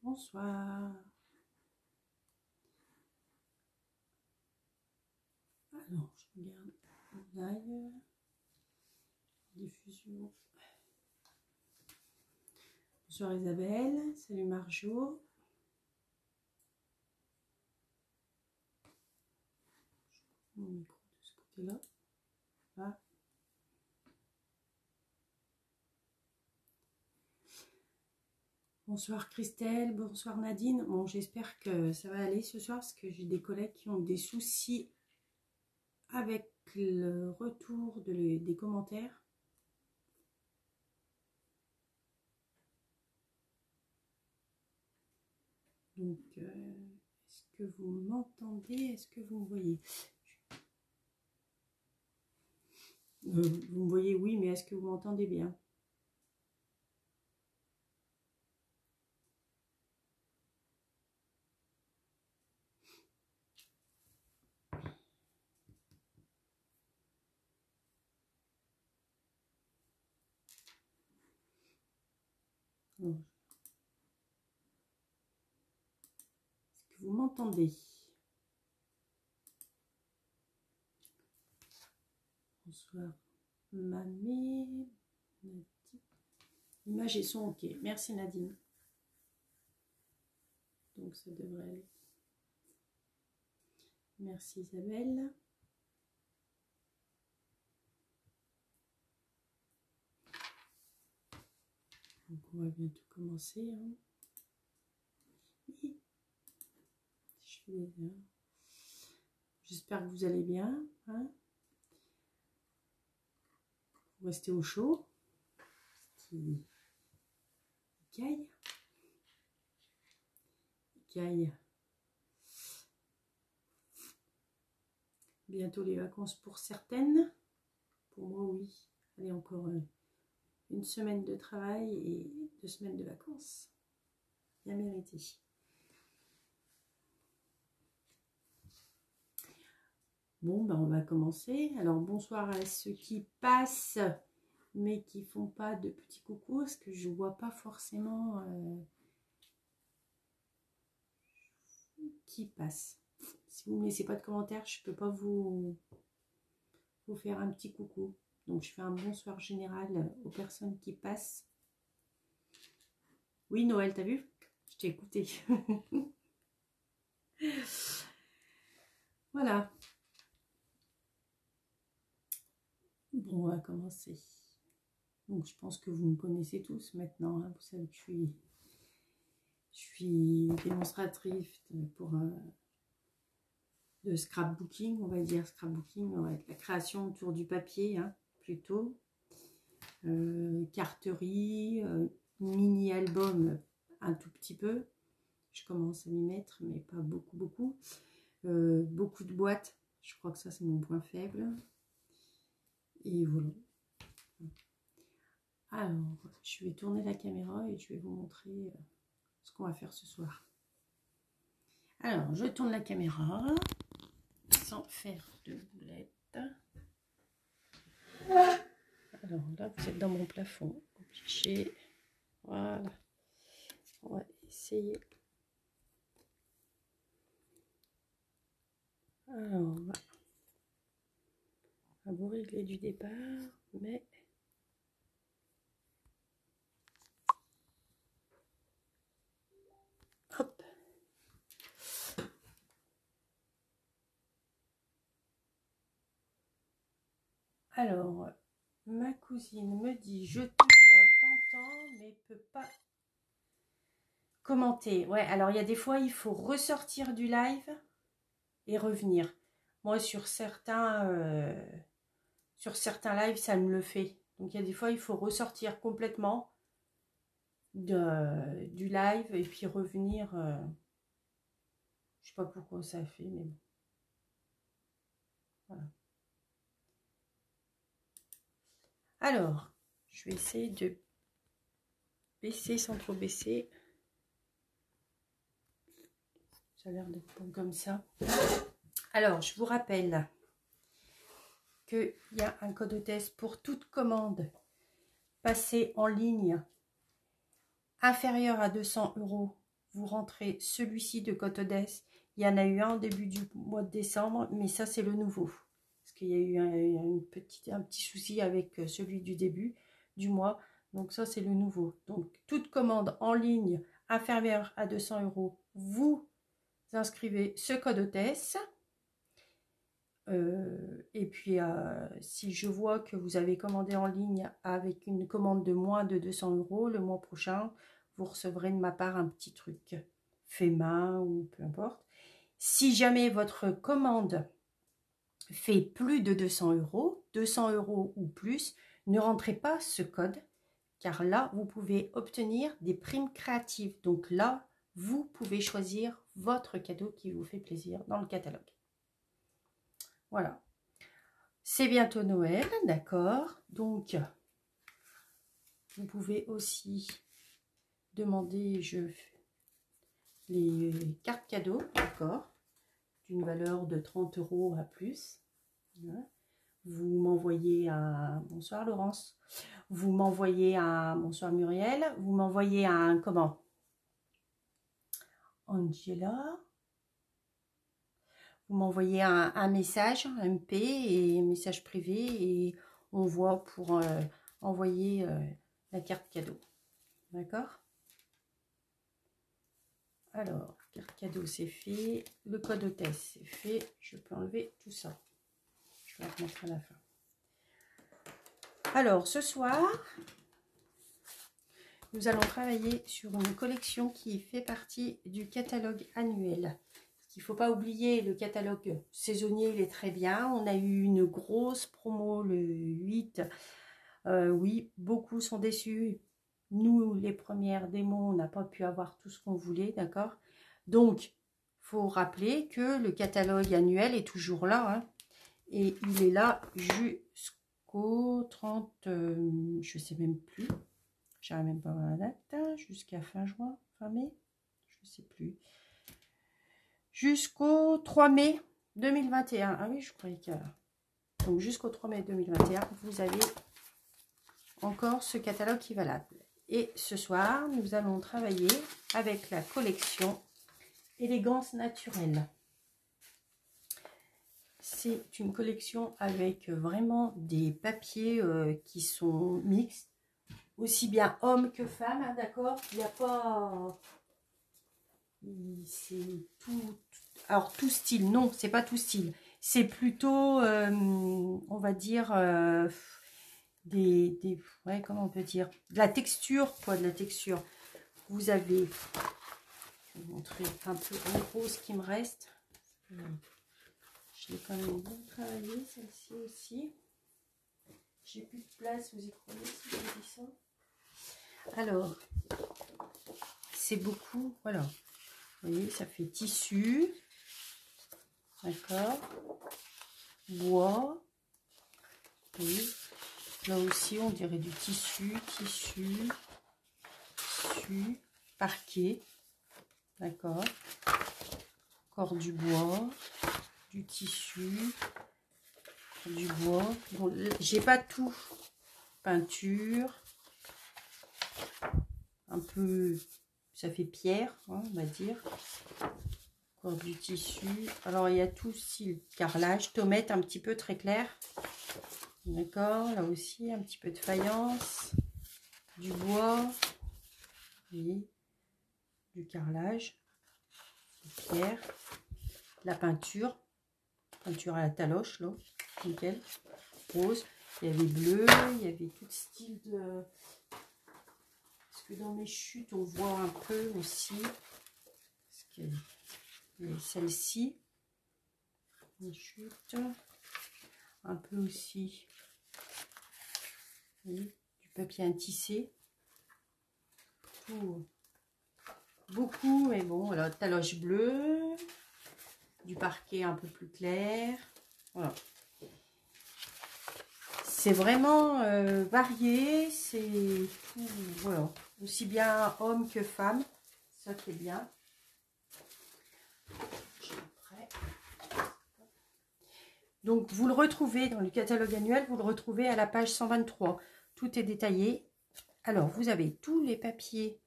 Bonsoir. Alors, je regarde live, diffusion. Bonsoir Isabelle, salut Marjo. Je mets mon micro de ce côté-là. Là. Bonsoir Christelle, bonsoir Nadine. Bon, j'espère que ça va aller ce soir parce que j'ai des collègues qui ont des soucis avec le retour des commentaires. Donc, est-ce que vous m'entendez? Est-ce que vous me voyez? Vous me voyez, oui, mais est-ce que vous m'entendez bien? Est-ce que vous m'entendez? Bonsoir Mamie. Image et son ok. Merci Nadine. Donc ça devrait aller. Merci Isabelle. Donc on va bientôt commencer. Hein. Oui. J'espère que vous allez bien. Hein. Vous restez au chaud. Qui caille. Caille. Bientôt les vacances pour certaines. Pour moi, oui. Allez, encore une semaine de travail et 2 semaines de vacances. Bien mérité. Bon, ben on va commencer. Alors, bonsoir à ceux qui passent, mais qui font pas de petits coucou, parce que je vois pas forcément qui passe. Si vous ne me laissez pas de commentaires, je peux pas vous faire un petit coucou. Donc, je fais un bonsoir général aux personnes qui passent. Oui, Noël, t'as vu? Je t'ai écouté. Voilà. Bon, on va commencer. Donc, je pense que vous me connaissez tous maintenant. Hein. Vous savez que je suis démonstratrice pour de scrapbooking, on va dire. Scrapbooking, ouais, la création autour du papier, hein, plutôt. Carterie, mini-album, un tout petit peu. Je commence à m'y mettre, mais pas beaucoup. Beaucoup de boîtes. Je crois que ça, c'est mon point faible. Et voilà. Alors, je vais tourner la caméra et je vais vous montrer ce qu'on va faire ce soir. Alors, je tourne la caméra sans faire de boulettes. Alors là, vous êtes dans mon plafond. Obligé. Voilà. On va essayer. Alors, on va vous régler du départ, mais hop. Alors, ma cousine me dit, je te vois, t'entends, mais peut pas commenter. Ouais, alors il y a des fois, il faut ressortir du live et revenir. Moi, sur certains lives, ça me le fait. Donc, il y a des fois, il faut ressortir complètement du live et puis revenir. Je sais pas pourquoi ça fait, mais bon. Voilà. Alors, je vais essayer de baisser sans trop baisser. Ça a l'air d'être bon comme ça. Alors, je vous rappelle qu'il y a un code hôtesse pour toute commande passée en ligne inférieure à 200 €. vous rentrez celui-ci de Cotodès. Il y en a eu un au début du mois de décembre, mais ça c'est le nouveau. Parce qu'il y a eu un petit souci avec celui du début du mois. Donc ça c'est le nouveau. Donc toute commande en ligne inférieure à 200 €, vous inscrivez ce code hôtesse. Et puis si je vois que vous avez commandé en ligne avec une commande de moins de 200 €, le mois prochain, vous recevrez de ma part un petit truc fait main ou peu importe. Si jamais votre commande fait plus de 200 €, 200 € ou plus, ne rentrez pas ce code, car là, vous pouvez obtenir des primes créatives. Donc là, vous pouvez choisir votre cadeau qui vous fait plaisir dans le catalogue. Voilà. C'est bientôt Noël, d'accord. Donc, vous pouvez aussi demander les cartes cadeaux, d'accord, d'une valeur de 30 € à plus. Voilà. Vous m'envoyez un bonsoir Laurence, vous m'envoyez un bonsoir Muriel, vous m'envoyez un comment Angela, vous m'envoyez un message, un MP et un message privé et on voit pour envoyer la carte cadeau. D'accord? Alors, carte cadeau c'est fait, le code hôtesse c'est fait, je peux enlever tout ça. Je vais la remettre à la fin. Alors, ce soir, nous allons travailler sur une collection qui fait partie du catalogue annuel. Il ne faut pas oublier, le catalogue saisonnier, il est très bien. On a eu une grosse promo le 8. Oui, beaucoup sont déçus. Nous, les premières démos, on n'a pas pu avoir tout ce qu'on voulait, d'accord? Donc, il faut rappeler que le catalogue annuel est toujours là. Hein, et il est là jusqu'au 30, je ne sais même plus. J'arrive même pas à la date. Jusqu'à fin juin, fin mai, je ne sais plus. Jusqu'au 3 mai 2021. Ah oui, je croyais que... Donc, jusqu'au 3 mai 2021, vous avez encore ce catalogue qui est valable. Et ce soir, nous allons travailler avec la collection Élégance naturelle. C'est une collection avec vraiment des papiers qui sont mixtes, aussi bien hommes que femmes, hein, d'accord? Il n'y a pas... C'est tout... Alors, tout style, non, c'est pas tout style. C'est plutôt, on va dire, ouais, comment on peut dire, de la texture, quoi, de la texture. Vous avez, je vais vous montrer un peu en gros ce qui me reste. Je l'ai quand même bien travaillé, celle-ci aussi. J'ai plus de place, vous y croyez si je dis ça? Alors, c'est beaucoup, voilà. Vous voyez, ça fait tissu, d'accord, bois, oui. Là aussi, on dirait du tissu, tissu, parquet, d'accord, encore du bois, du tissu, du bois. Bon, j'ai pas tout, peinture, un peu, ça fait pierre, hein, on va dire. Encore du tissu. Alors, il y a tout style carrelage, tomate un petit peu très clair. D'accord, là aussi, un petit peu de faïence, du bois, oui, du carrelage, du pierre, la peinture à la taloche, là, nickel, rose. Il y avait bleu, il y avait tout style de... Parce que dans mes chutes, on voit un peu aussi. Parce que celle-ci, les chutes, un peu aussi, oui, du papier à tisser. Tout, beaucoup, mais bon, voilà, taloche bleue, du parquet un peu plus clair. Voilà. C'est vraiment varié, c'est tout, voilà, aussi bien homme que femme, ça qui est bien. Donc vous le retrouvez dans le catalogue annuel, vous le retrouvez à la page 123. Tout est détaillé. Alors vous avez tous les papiers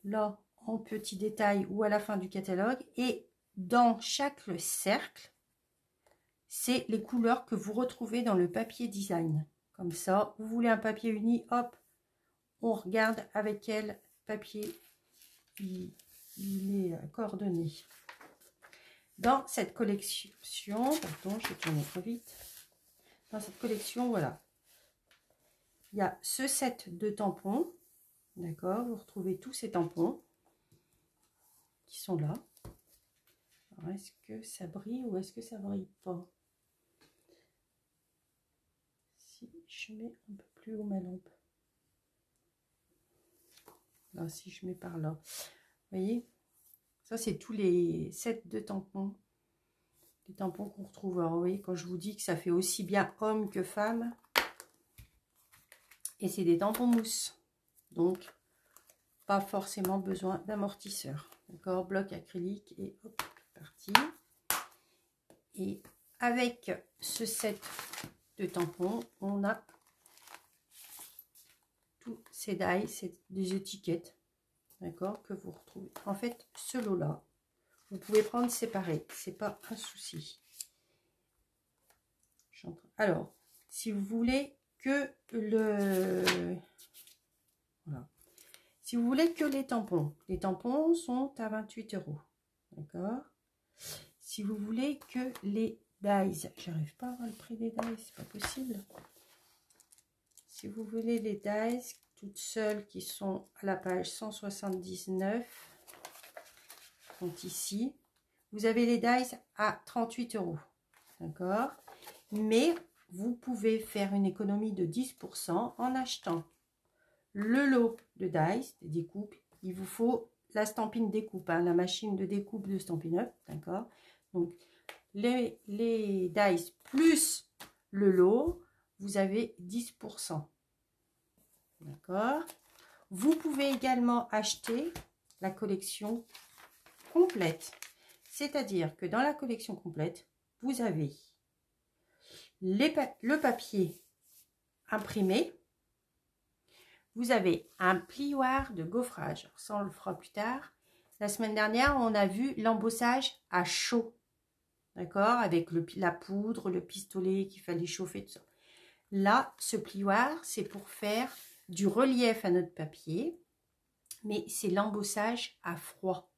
là en petit détail ou à la fin du catalogue. Et dans chaque cercle, c'est les couleurs que vous retrouvez dans le papier design. Comme ça, vous voulez un papier uni, hop, on regarde avec quel papier il est coordonné. Dans cette collection, pardon, je vais tourner trop vite. Dans cette collection, voilà, il y a ce set de tampons, d'accord, vous retrouvez tous ces tampons qui sont là. Est-ce que ça brille ou est-ce que ça brille pas? Si je mets un peu plus haut ma lampe. Là, si je mets par là. Vous voyez? Ça, c'est tous les sets de tampons. Les tampons qu'on retrouve. Alors, vous voyez, quand je vous dis que ça fait aussi bien homme que femme. Et c'est des tampons mousse. Donc, pas forcément besoin d'amortisseur. D'accord? Bloc acrylique et hop, parti. Et avec ce set de tampons, on a tous ces dies, c'est des étiquettes, d'accord, que vous retrouvez. En fait, ce lot-là, vous pouvez prendre séparé, c'est pas un souci. Alors, si vous voulez que voilà. Si vous voulez que les tampons sont à 28 €, d'accord. Si vous voulez que les dies, j'arrive pas à voir le prix des dies, c'est pas possible. Si vous voulez les dies toutes seules qui sont à la page 179, sont ici. Vous avez les dies à 38 €, d'accord. Mais vous pouvez faire une économie de 10% en achetant le lot de dies, des découpes. Il vous faut la stampine découpe, hein, la machine de découpe de Stampin' Up, d'accord. Donc les dies plus le lot, vous avez 10%. D'accord. Vous pouvez également acheter la collection complète. C'est-à-dire que dans la collection complète, vous avez le papier imprimé. Vous avez un plioir de gaufrage. Alors ça, on le fera plus tard. La semaine dernière, on a vu l'embossage à chaud. D'accord. Avec la poudre, le pistolet qu'il fallait chauffer, tout ça. Là, ce plioir, c'est pour faire du relief à notre papier, mais c'est l'embossage à froid.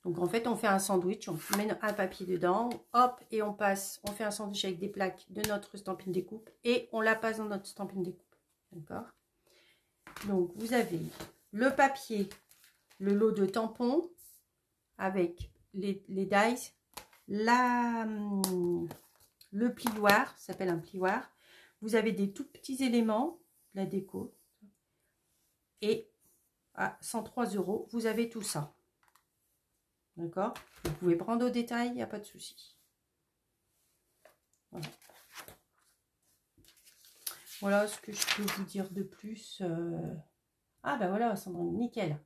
Donc en fait, on fait un sandwich, on met un papier dedans, hop, et on fait un sandwich avec des plaques de notre stampine découpe et on la passe dans notre stampine découpe. D'accord? Donc vous avez le papier, le lot de tampons avec les dies, le plioir, ça s'appelle un plioir. Vous avez des tout petits éléments, la déco, et à 103 €, vous avez tout ça. D'accord? Vous pouvez prendre au détail, il n'y a pas de souci. Voilà. Voilà ce que je peux vous dire de plus. Ah ben voilà, Sandrine, nickel.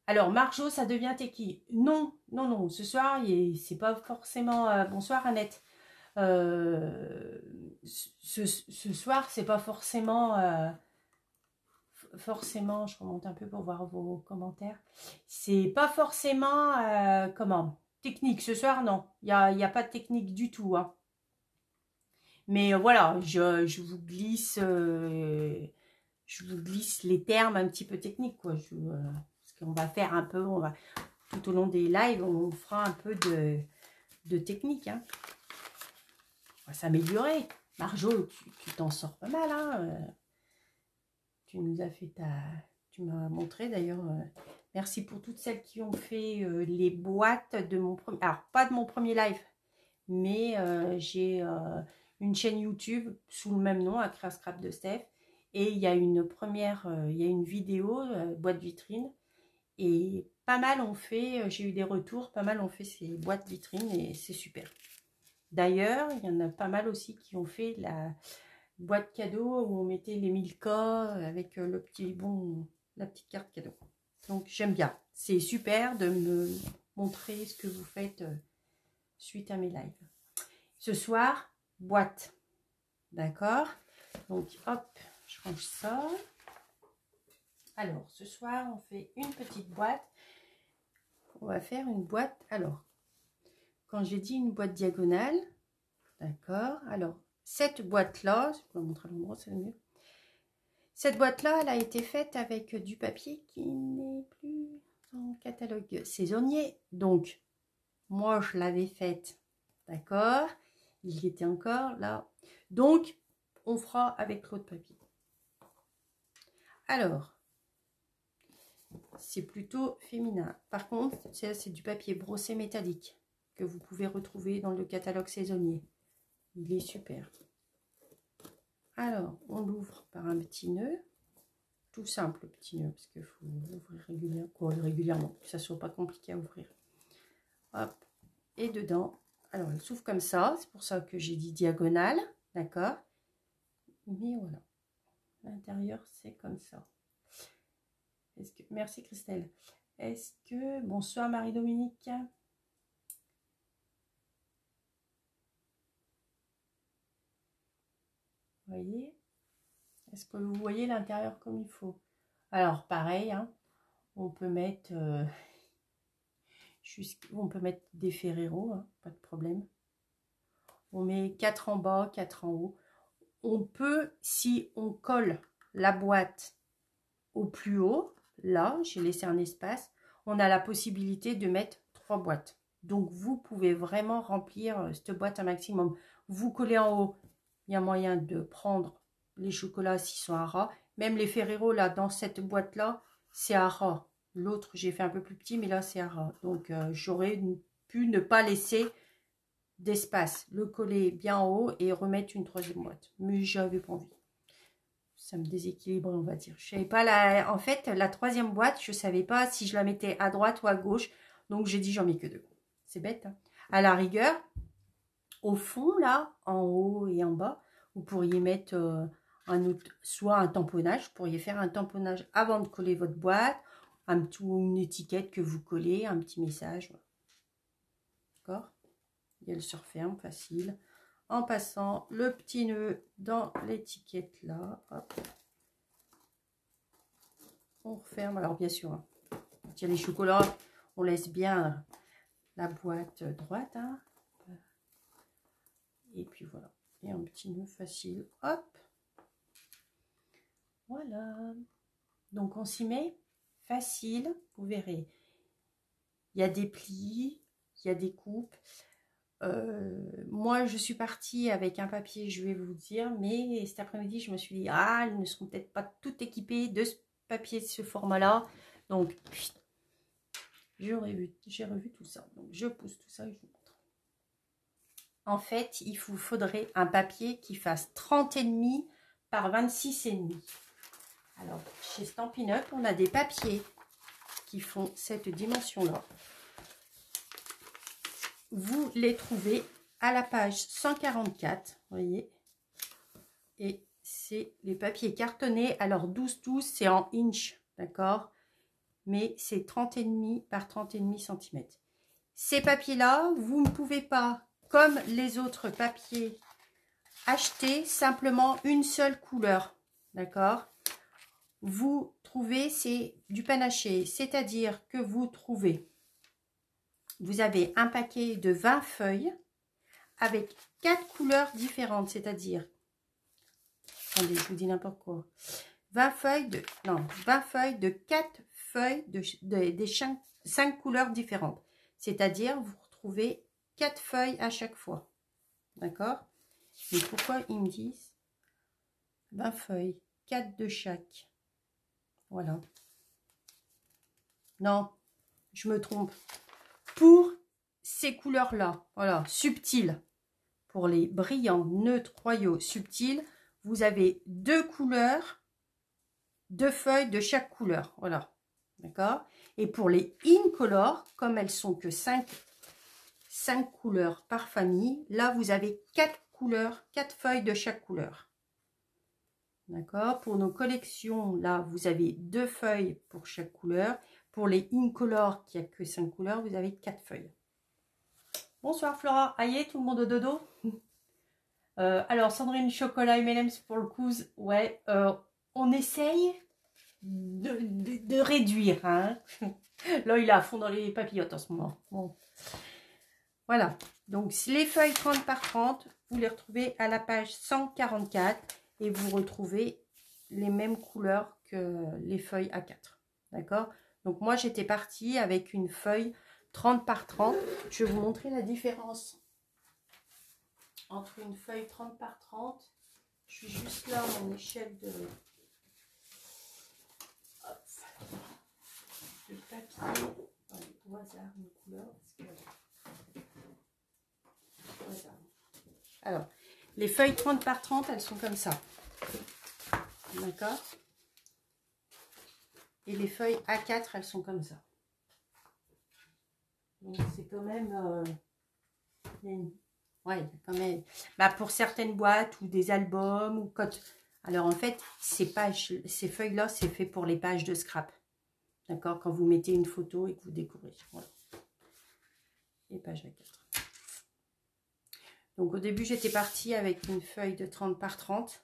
Alors, Marjo, ça devient techie. Non, non, non, ce soir, c'est pas forcément... bonsoir, Annette. Ce soir, c'est pas forcément... forcément, je remonte un peu pour voir vos commentaires. C'est pas forcément... comment? Technique. Ce soir, non. Il n'y a pas de technique du tout. Hein. Mais voilà, je vous glisse... je vous glisse les termes un petit peu techniques, quoi. Parce qu'on va faire un peu... tout au long des lives, on fera un peu de technique. Hein. On va s'améliorer. Marjo, tu t'en sors pas mal. Hein. Tu nous as fait tu m'as montré d'ailleurs. Merci pour toutes celles qui ont fait les boîtes de mon premier... Alors, pas de mon premier live, mais j'ai une chaîne YouTube sous le même nom, Accra Scrap de Steph. Et il y a une vidéo, boîte vitrine. Et pas mal ont fait, j'ai eu des retours, pas mal ont fait ces boîtes vitrines et c'est super. D'ailleurs, il y en a pas mal aussi qui ont fait la boîte cadeau où on mettait les Milka avec la petite carte cadeau. Donc j'aime bien. C'est super de me montrer ce que vous faites suite à mes lives. Ce soir, boîte. D'accord? Donc hop, je range ça. Alors, ce soir, on fait une petite boîte. On va faire une boîte. Alors, quand j'ai dit une boîte diagonale, d'accord. Alors, cette boîte-là, je peux vous montrer l'endroit, c'est le mieux. Cette boîte-là, elle a été faite avec du papier qui n'est plus en catalogue saisonnier. Donc, moi, je l'avais faite, d'accord. Il y était encore là. Donc, on fera avec l'autre papier. Alors, c'est plutôt féminin. Par contre, c'est du papier brossé métallique que vous pouvez retrouver dans le catalogue saisonnier. Il est super. Alors, on l'ouvre par un petit nœud. Tout simple, le petit nœud, parce qu'il faut l'ouvrir régulièrement, que ça ne soit pas compliqué à ouvrir. Hop. Et dedans, alors elle s'ouvre comme ça, c'est pour ça que j'ai dit diagonale, d'accord. Mais voilà, l'intérieur c'est comme ça. Merci Christelle. Est-ce que, bonsoir Marie-Dominique. Vous voyez? Est-ce que vous voyez l'intérieur comme il faut? Alors pareil, hein, on peut mettre des Ferrero, hein, pas de problème. On met 4 en bas, 4 en haut. On peut, si on colle la boîte au plus haut, là, j'ai laissé un espace, on a la possibilité de mettre 3 boîtes. Donc, vous pouvez vraiment remplir cette boîte un maximum. Vous collez en haut, il y a moyen de prendre les chocolats s'ils sont à ras. Même les Ferrero, là, dans cette boîte-là, c'est à ras. L'autre, j'ai fait un peu plus petit, mais là, c'est à ras. Donc, j'aurais pu ne pas laisser d'espace, le coller bien en haut et remettre une 3e boîte. Mais j'avais pas envie. Ça me déséquilibre, on va dire. Je savais pas en fait, la 3e boîte, je savais pas si je la mettais à droite ou à gauche. Donc, j'ai dit, j'en mets que 2. C'est bête, hein. À la rigueur, au fond, là, en haut et en bas, vous pourriez mettre soit un tamponnage. Vous pourriez faire un tamponnage avant de coller votre boîte. Une étiquette que vous collez, un petit message. D'accord? Et elle se referme, facile. En passant le petit nœud dans l'étiquette là. Hop. On referme. Alors bien sûr, hein, quand il y a les chocolats, on laisse bien la boîte droite. Hein. Et puis voilà. Et un petit nœud facile. Hop. Voilà. Donc on s'y met facile. Vous verrez. Il y a des plis, il y a des coupes. Moi, je suis partie avec un papier, je vais vous dire, mais cet après-midi, je me suis dit, ah, elles ne seront peut-être pas toutes équipées de ce papier de ce format-là. Donc, j'ai revu tout ça. Donc, je pousse tout ça et je vous montre. En fait, il vous faudrait un papier qui fasse 30,5 par 26,5. Alors, chez Stampin' Up, on a des papiers qui font cette dimension-là. Vous les trouvez à la page 144, vous voyez, et c'est les papiers cartonnés. Alors 12-12, c'est en inch, d'accord, mais c'est 30,5 par 30,5 cm. Ces papiers-là, vous ne pouvez pas, comme les autres papiers, acheter simplement une seule couleur, d'accord. Vous trouvez, c'est du panaché, c'est-à-dire que vous avez un paquet de 20 feuilles avec 4 couleurs différentes, c'est-à-dire, attendez, je vous dis n'importe quoi, 20 feuilles de 4 feuilles des 5 couleurs différentes, c'est-à-dire vous retrouvez 4 feuilles à chaque fois, d'accord. Mais pourquoi ils me disent 20 feuilles, 4 de chaque, voilà, non, je me trompe, pour ces couleurs-là, voilà, subtiles. Pour les brillants, neutres, royaux, subtils, vous avez 2 couleurs, 2 feuilles de chaque couleur. Voilà. D'accord. Et pour les incolores, comme elles sont que 5 couleurs par famille, là, vous avez 4 couleurs, 4 feuilles de chaque couleur. D'accord. Pour nos collections, là, vous avez 2 feuilles pour chaque couleur. Pour les incolores, qui a que 5 couleurs, vous avez 4 feuilles. Bonsoir Flora. Aïe, tout le monde au dodo. Alors, Sandrine, chocolat M&M's pour le cousin. Ouais, on essaye de réduire. Hein. Là, il est à fond dans les papillotes en ce moment. Bon. Voilà. Donc, les feuilles 30 par 30, vous les retrouvez à la page 144 et vous retrouvez les mêmes couleurs que les feuilles A4. D'accord? Donc, moi, j'étais partie avec une feuille 30 par 30. Je vais vous montrer la différence entre une feuille 30 par 30. Je suis juste là, mon échelle de papier. Allez, au hasard, une couleur. Alors, les feuilles 30 par 30, elles sont comme ça. D'accord? Et les feuilles A4, elles sont comme ça. Donc, c'est quand même... ouais, quand même... Bah, pour certaines boîtes ou des albums ou quand... Alors, en fait, ces feuilles-là, c'est fait pour les pages de scrap. D'accord? Quand vous mettez une photo et que vous décorez. Voilà. Les pages A4. Donc, au début, j'étais partie avec une feuille de 30 par 30.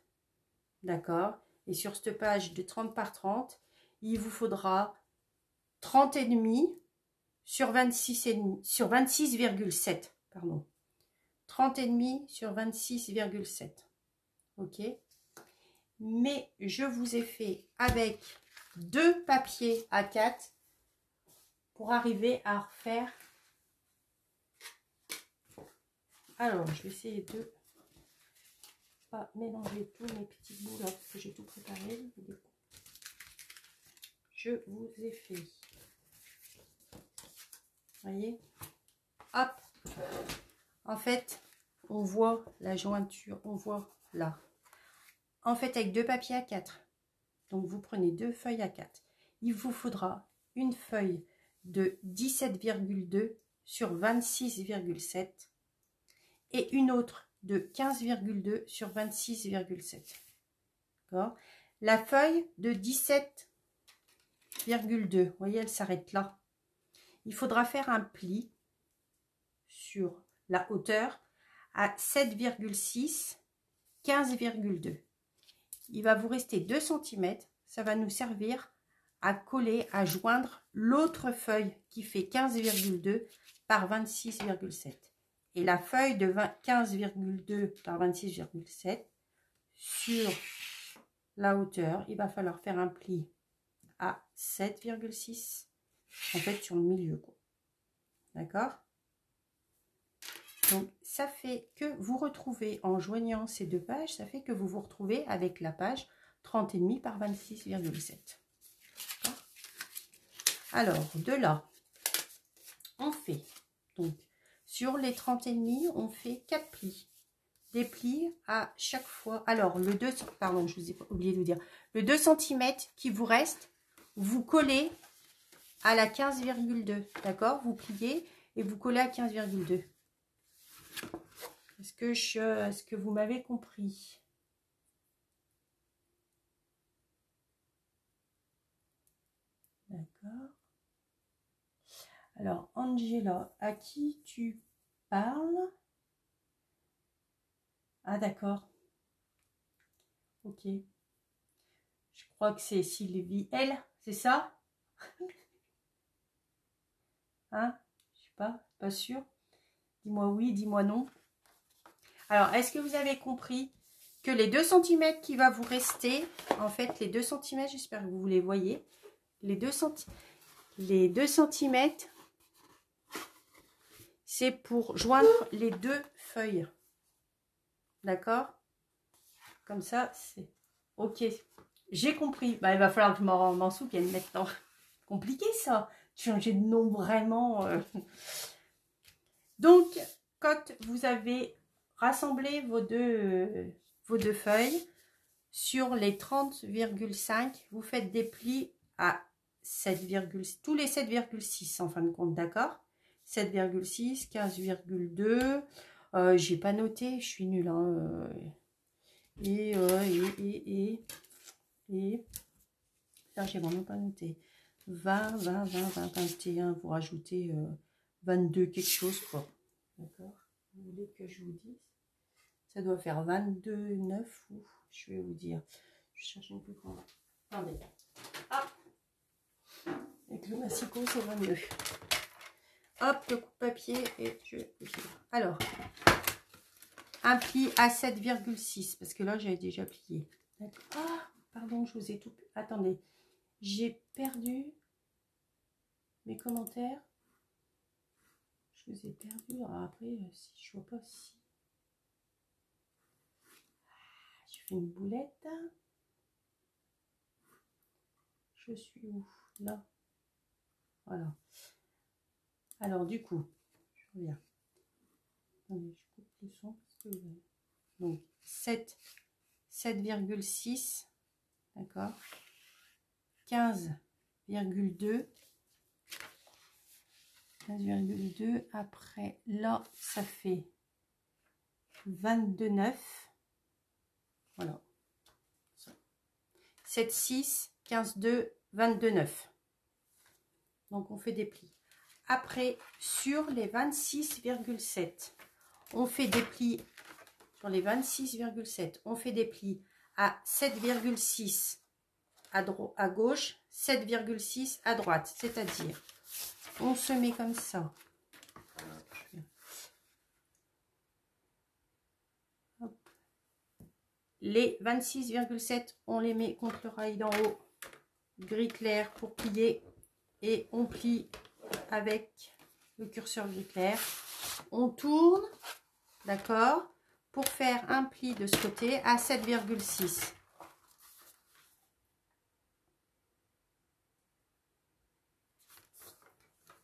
D'accord? Et sur cette page de 30 par 30, il vous faudra 30,5 sur 26,5 sur 26,7. Pardon. 30,5 sur 26,7. Ok? Mais je vous ai fait avec 2 papiers A4 pour arriver à refaire. Alors, je vais essayer de pas mélanger tous mes petits bouts là parce que j'ai tout préparé. Je vous ai fait. Voyez, hop, en fait, on voit la jointure, on voit là. En fait, avec 2 papiers A4, donc vous prenez 2 feuilles A4, il vous faudra une feuille de 17,2 sur 26,7 et une autre de 15,2 sur 26,7. D'accord? La feuille de 17,2, vous voyez, elle s'arrête là. Il faudra faire un pli sur la hauteur à 7,6, 15,2. Il va vous rester 2 cm. Ça va nous servir à coller, à joindre l'autre feuille qui fait 15,2 par 26,7. Et la feuille de 15,2 par 26,7 sur la hauteur, il va falloir faire un pli à 7,6. En fait, sur le milieu, quoi. D'accord? Donc, ça fait que vous retrouvez, en joignant ces 2 pages, ça fait que vous vous retrouvez avec la page 30,5 par 26,7. Alors, de là, on fait, donc, sur les 30,5, on fait 4 plis. Des plis à chaque fois. Alors, le 2, pardon, je vous ai oublié de vous dire, le 2 cm qui vous reste, vous collez à la 15,2. D'accord? Vous pliez et vous collez à 15,2. Est-ce que vous m'avez compris? D'accord. Alors, Angela, à qui tu parles? Ah, d'accord. Ok. Je crois que c'est Sylvie. Elle, c'est ça? Hein? Je sais pas sûre. Dis-moi oui, dis-moi non. Alors, est-ce que vous avez compris que les 2 cm qui va vous rester, en fait, les 2 cm, j'espère que vous les voyez, les 2 cm, c'est pour joindre les 2 feuilles. D'accord? Comme ça, c'est ok. J'ai compris. Bah, il va falloir que je m'en souvienne maintenant. Compliqué ça. Changer de nom vraiment. Donc, quand vous avez rassemblé vos deux feuilles, sur les 30,5, vous faites des plis à 7, tous les 7,6 en fin de compte, d'accord? 7,6, 15,2. J'ai pas noté, je suis nulle. Hein, et là, j'ai vraiment pas noté. 20, 20, 20, 20, 21, vous rajoutez 22 quelque chose, quoi. D'accord? Vous voulez que je vous dise? Ça doit faire 22, 9 ou je vais vous dire. Je cherche un peu grand. Attendez. Ah! Le massicot, ça va mieux. Hop, le coupe-papier et je vais plier. Alors, un pli à 7,6 parce que là, j'avais déjà plié. Ah, pardon, je vous ai tout... Attendez, j'ai perdu mes commentaires. Je vous ai perdu. Alors après, si je vois pas si... Je fais une boulette. Je suis où? Là. Voilà. Alors, du coup, je reviens. Attendez, je coupe le son. Parce que... Donc, 7,6. D'accord. 15,2. 15,2. Après, là, ça fait 22,9. Voilà. 7,6, 15,2, 22,9. Donc, on fait des plis. Après, sur les 26,7, on fait des plis. Sur les 26,7, on fait des plis à 7,6 à gauche, 7,6 à droite. C'est-à-dire, on se met comme ça. Hop. Les 26,7, on les met contre le rail d'en haut. Gris clair pour plier. Et on plie avec le curseur gris clair. On tourne, d'accord, pour faire un pli de ce côté à 7,6.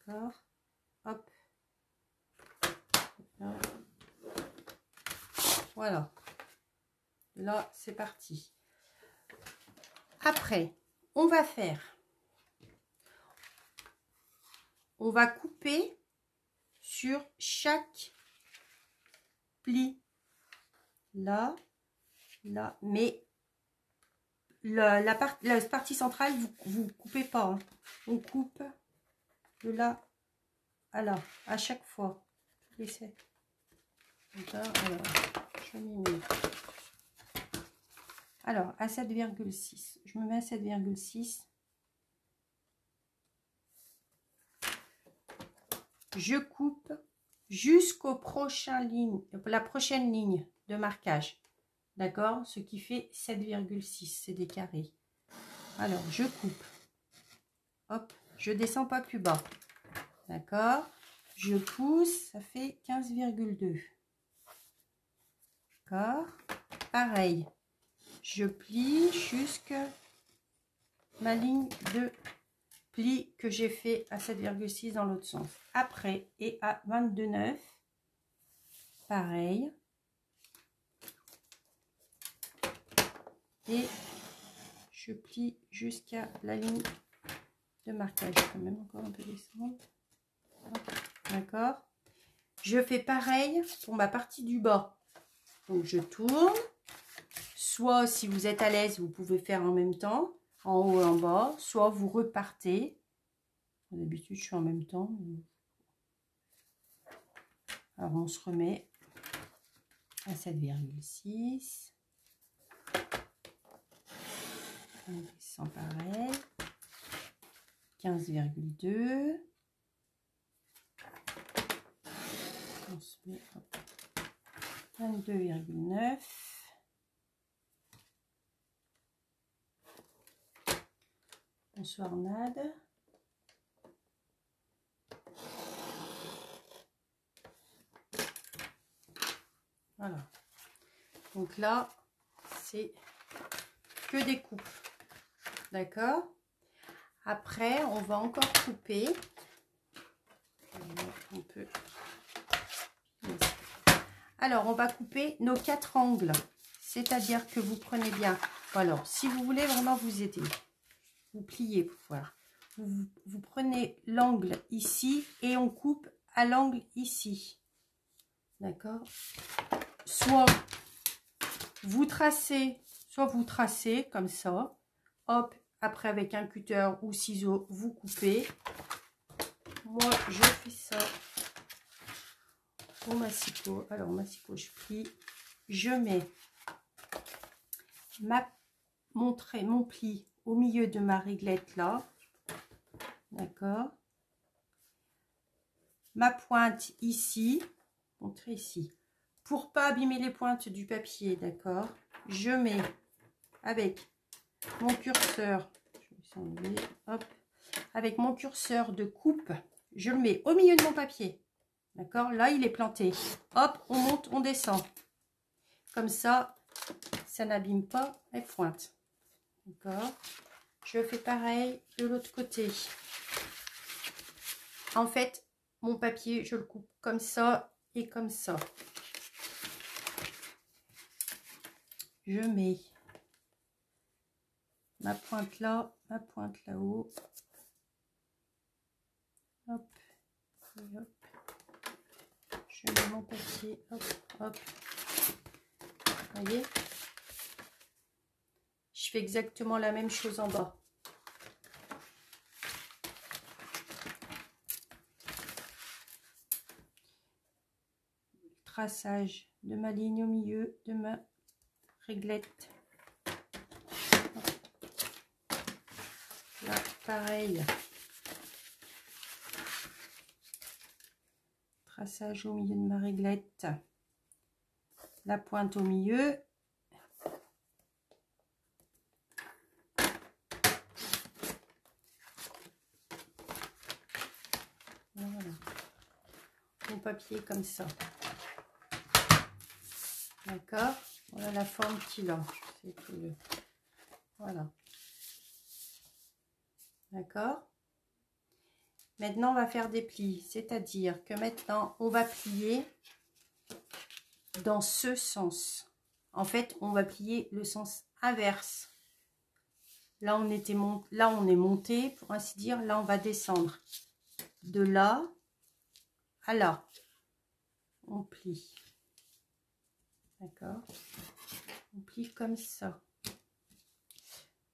D'accord. Hop. Voilà. Là, c'est parti. Après, on va couper sur chaque pli. Là, là. Mais la partie centrale, vous coupez pas. Hein. On coupe de là à là, à chaque fois. Alors, à 7,6. Je me mets à 7,6. Je coupe jusqu'au prochain ligne, la prochaine ligne de marquage. D'accord? Ce qui fait 7,6. C'est des carrés. Alors, je coupe. Hop, je descends pas plus bas. D'accord? Je pousse, ça fait 15,2. D'accord? Pareil. Je plie jusqu'à ma ligne de pli que j'ai fait à 7,6 dans l'autre sens. Après, et à 22,9, pareil. Et je plie jusqu'à la ligne de marquage. Quand même encore un peu descendre. D'accord. Je fais pareil pour ma partie du bas. Donc je tourne. Soit si vous êtes à l'aise, vous pouvez faire en même temps, en haut et en bas. Soit vous repartez. D'habitude, je suis en même temps. Alors on se remet à 7,6. On descend pareil. 15,2. On se met 22,9. Bonsoir Nad. Voilà. Donc là, c'est que des coupes. D'accord? Après, on va encore couper. On peut... Alors, on va couper nos 4 angles. C'est-à-dire que vous prenez bien... Alors, si vous voulez vraiment vous aider, vous pliez pour voir. Vous prenez l'angle ici et on coupe à l'angle ici. D'accord? Soit vous tracez comme ça. Hop, après avec un cutter ou ciseau, vous coupez. Moi, je fais ça au massicot. Alors, massicot, je plie. Je mets mon pli au milieu de ma réglette là. d'accord. Ma pointe ici, montrer ici, pour pas abîmer les pointes du papier, d'accord. Je mets avec mon curseur, je vais s'enlever, hop, avec mon curseur de coupe, je le mets au milieu de mon papier, d'accord. Là, il est planté. Hop, on monte, on descend. Comme ça, ça n'abîme pas les pointes, d'accord. Je fais pareil de l'autre côté. En fait, mon papier, je le coupe comme ça et comme ça. Je mets ma pointe là, ma pointe là-haut. Hop, et hop. Je mets mon papier, hop, hop. Vous voyez? Je fais exactement la même chose en bas. Traçage de ma ligne au milieu de ma réglette. Là, pareil. Traçage au milieu de ma réglette. La pointe au milieu. Voilà. Mon papier comme ça. D'accord. Voilà la forme qu'il a. Voilà. D'accord. Maintenant, on va faire des plis. C'est-à-dire que maintenant, on va plier dans ce sens. En fait, on va plier le sens inverse. Là, on est monté, pour ainsi dire. Là, on va descendre. De là à là. On plie. D'accord. On plie comme ça.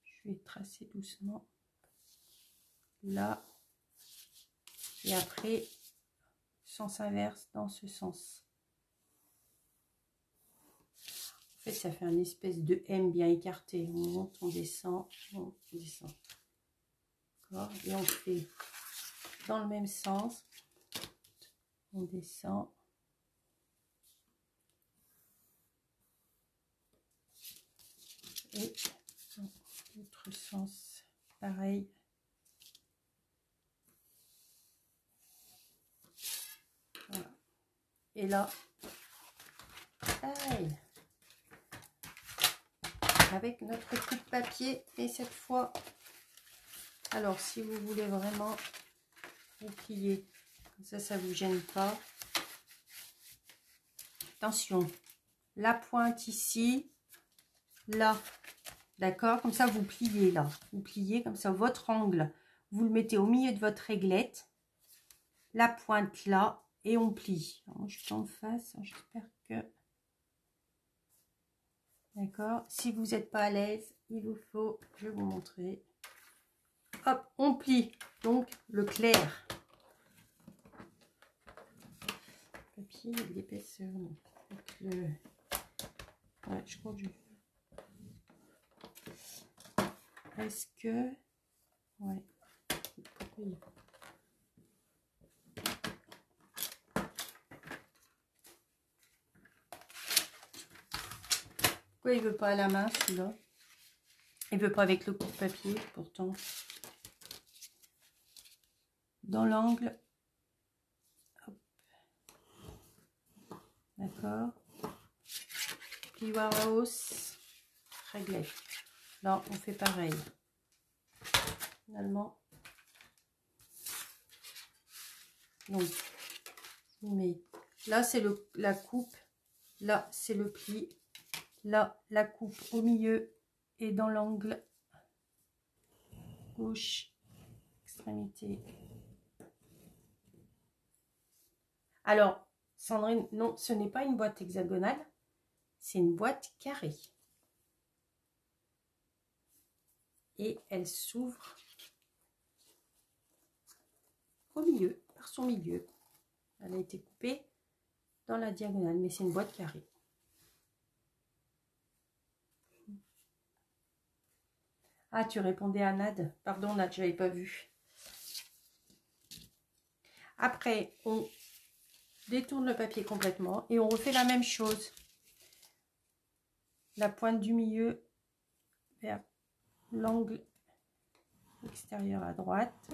Je vais tracer doucement. Là. Et après, sens inverse dans ce sens. En fait, ça fait une espèce de M bien écarté. On monte, on descend, on descend. D'accord. Et on fait dans le même sens. On descend. Et dans l'autre sens, pareil. Voilà. Et là, pareil. Avec notre coup de papier. Et cette fois, alors si vous voulez vraiment vous plier, comme ça vous gêne pas. Attention, la pointe ici, là, d'accord, comme ça vous pliez là, vous pliez comme ça votre angle, vous le mettez au milieu de votre réglette, la pointe là, et on plie. Alors, je suis en face, j'espère que, d'accord, si vous n'êtes pas à l'aise, il vous faut, je vais vous montrer, hop, on plie, donc le clair. Le papier, il y a de l'épaisseur, le... ouais, je crois que je... Est-ce que... ouais. Pourquoi il veut pas à la main celui-là? Il veut pas avec le coup de papier, pourtant. Dans l'angle. D'accord. Plioir à hausse. Réglette. Là, on fait pareil. Finalement. Donc, mais là, c'est la coupe. Là, c'est le pli. Là, la coupe au milieu et dans l'angle gauche, extrémité. Alors, Sandrine, non, ce n'est pas une boîte hexagonale, c'est une boîte carrée. Et elle s'ouvre au milieu, par son milieu. Elle a été coupée dans la diagonale, mais c'est une boîte carrée. Ah, tu répondais à Nad. Pardon, Nad, je n'avais pas vu. Après, on détourne le papier complètement et on refait la même chose. La pointe du milieu vers l'angle extérieur à droite.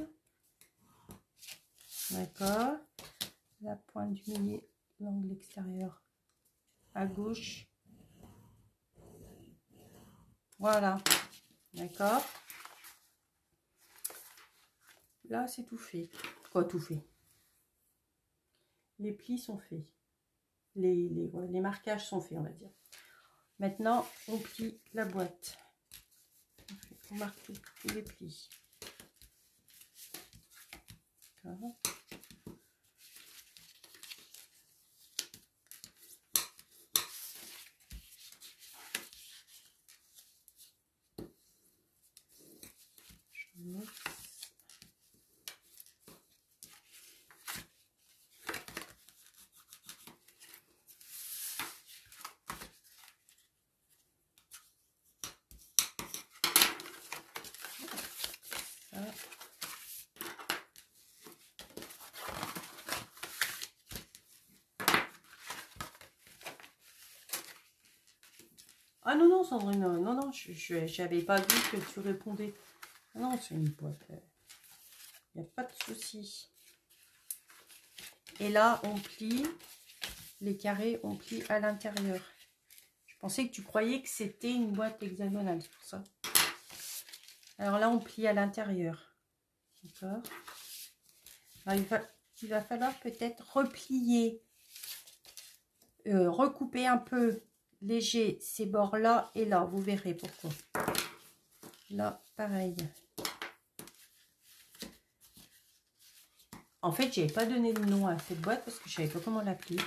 D'accord. La pointe du milieu, l'angle extérieur à gauche. Voilà. D'accord. Là, c'est tout fait. Quoi, tout fait? Les plis sont faits. Les marquages sont faits, on va dire. Maintenant, on plie la boîte. On marque tous les plis. D'accord. Je mets. Ah non, non, Sandrine, non, non, je n'avais pas vu que tu répondais. Non, c'est une boîte. Il n'y a pas de souci. Et là, on plie les carrés, on plie à l'intérieur. Je pensais que tu croyais que c'était une boîte hexagonale, c'est pour ça. Alors là, on plie à l'intérieur. D'accord. Il va falloir peut-être replier, recouper un peu léger ces bords-là et là. Vous verrez pourquoi. Là, pareil. En fait, je n'avais pas donné le nom à cette boîte parce que je ne savais pas comment l'appeler.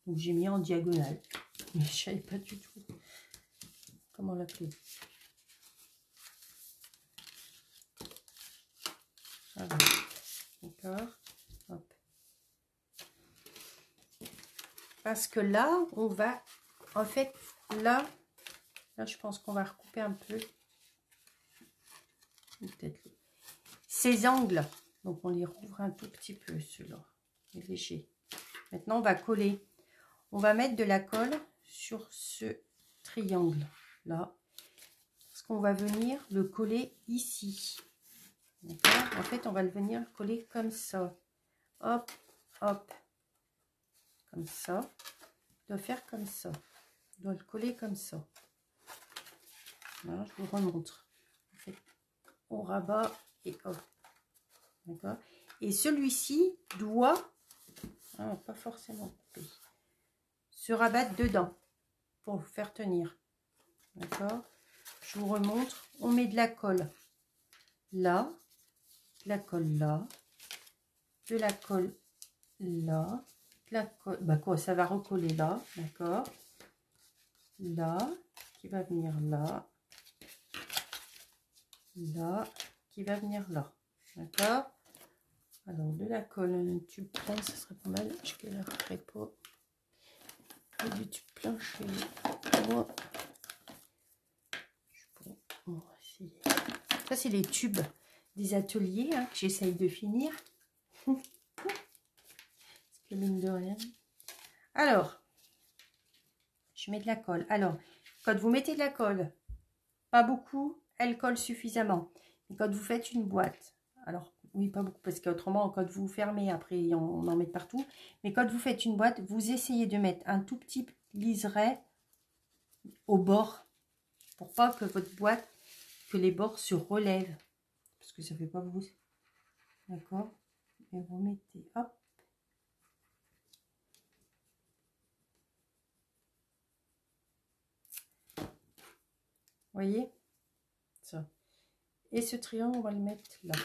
Donc, j'ai mis en diagonale. Mais je ne savais pas du tout comment l'appeler. Voilà. D'accord. Hop. Parce que là, on va... En fait, là, je pense qu'on va recouper un peu. Peut-être ces angles. Donc, on les rouvre un tout petit peu, ceux-là. Léger. Maintenant, on va coller. On va mettre de la colle sur ce triangle-là. Parce qu'on va venir le coller ici. D'accord. En fait, on va le venir coller comme ça. Hop, hop. Comme ça. On doit faire comme ça. On doit le coller comme ça. Voilà, je vous remontre. En fait, on rabat et hop. D'accord. Et celui-ci doit, pas forcément couper, se rabattre dedans pour faire tenir. D'accord. Je vous remontre. On met de la colle là, de la colle là, de la colle là, de la colle, bah quoi, ça va recoller là, d'accord. Là, qui va venir là, là, qui va venir là, d'accord. Alors de la colle, un tube plein, ça serait pas mal. Je ne garderai pas. Et du tube plein chez moi. On va essayer. Ça, c'est les tubes des ateliers que j'essaye de finir. Parce que mine de rien. Alors, je mets de la colle. Alors, quand vous mettez de la colle, pas beaucoup, elle colle suffisamment. Et quand vous faites une boîte, alors oui, pas beaucoup, parce qu'autrement, quand vous fermez, après, on en met partout. Mais quand vous faites une boîte, vous essayez de mettre un tout petit liseré au bord, pour pas que votre boîte, que les bords se relèvent, parce que ça fait pas beau. D'accord. Et vous mettez, hop. Voyez ça. Et ce triangle, on va le mettre là.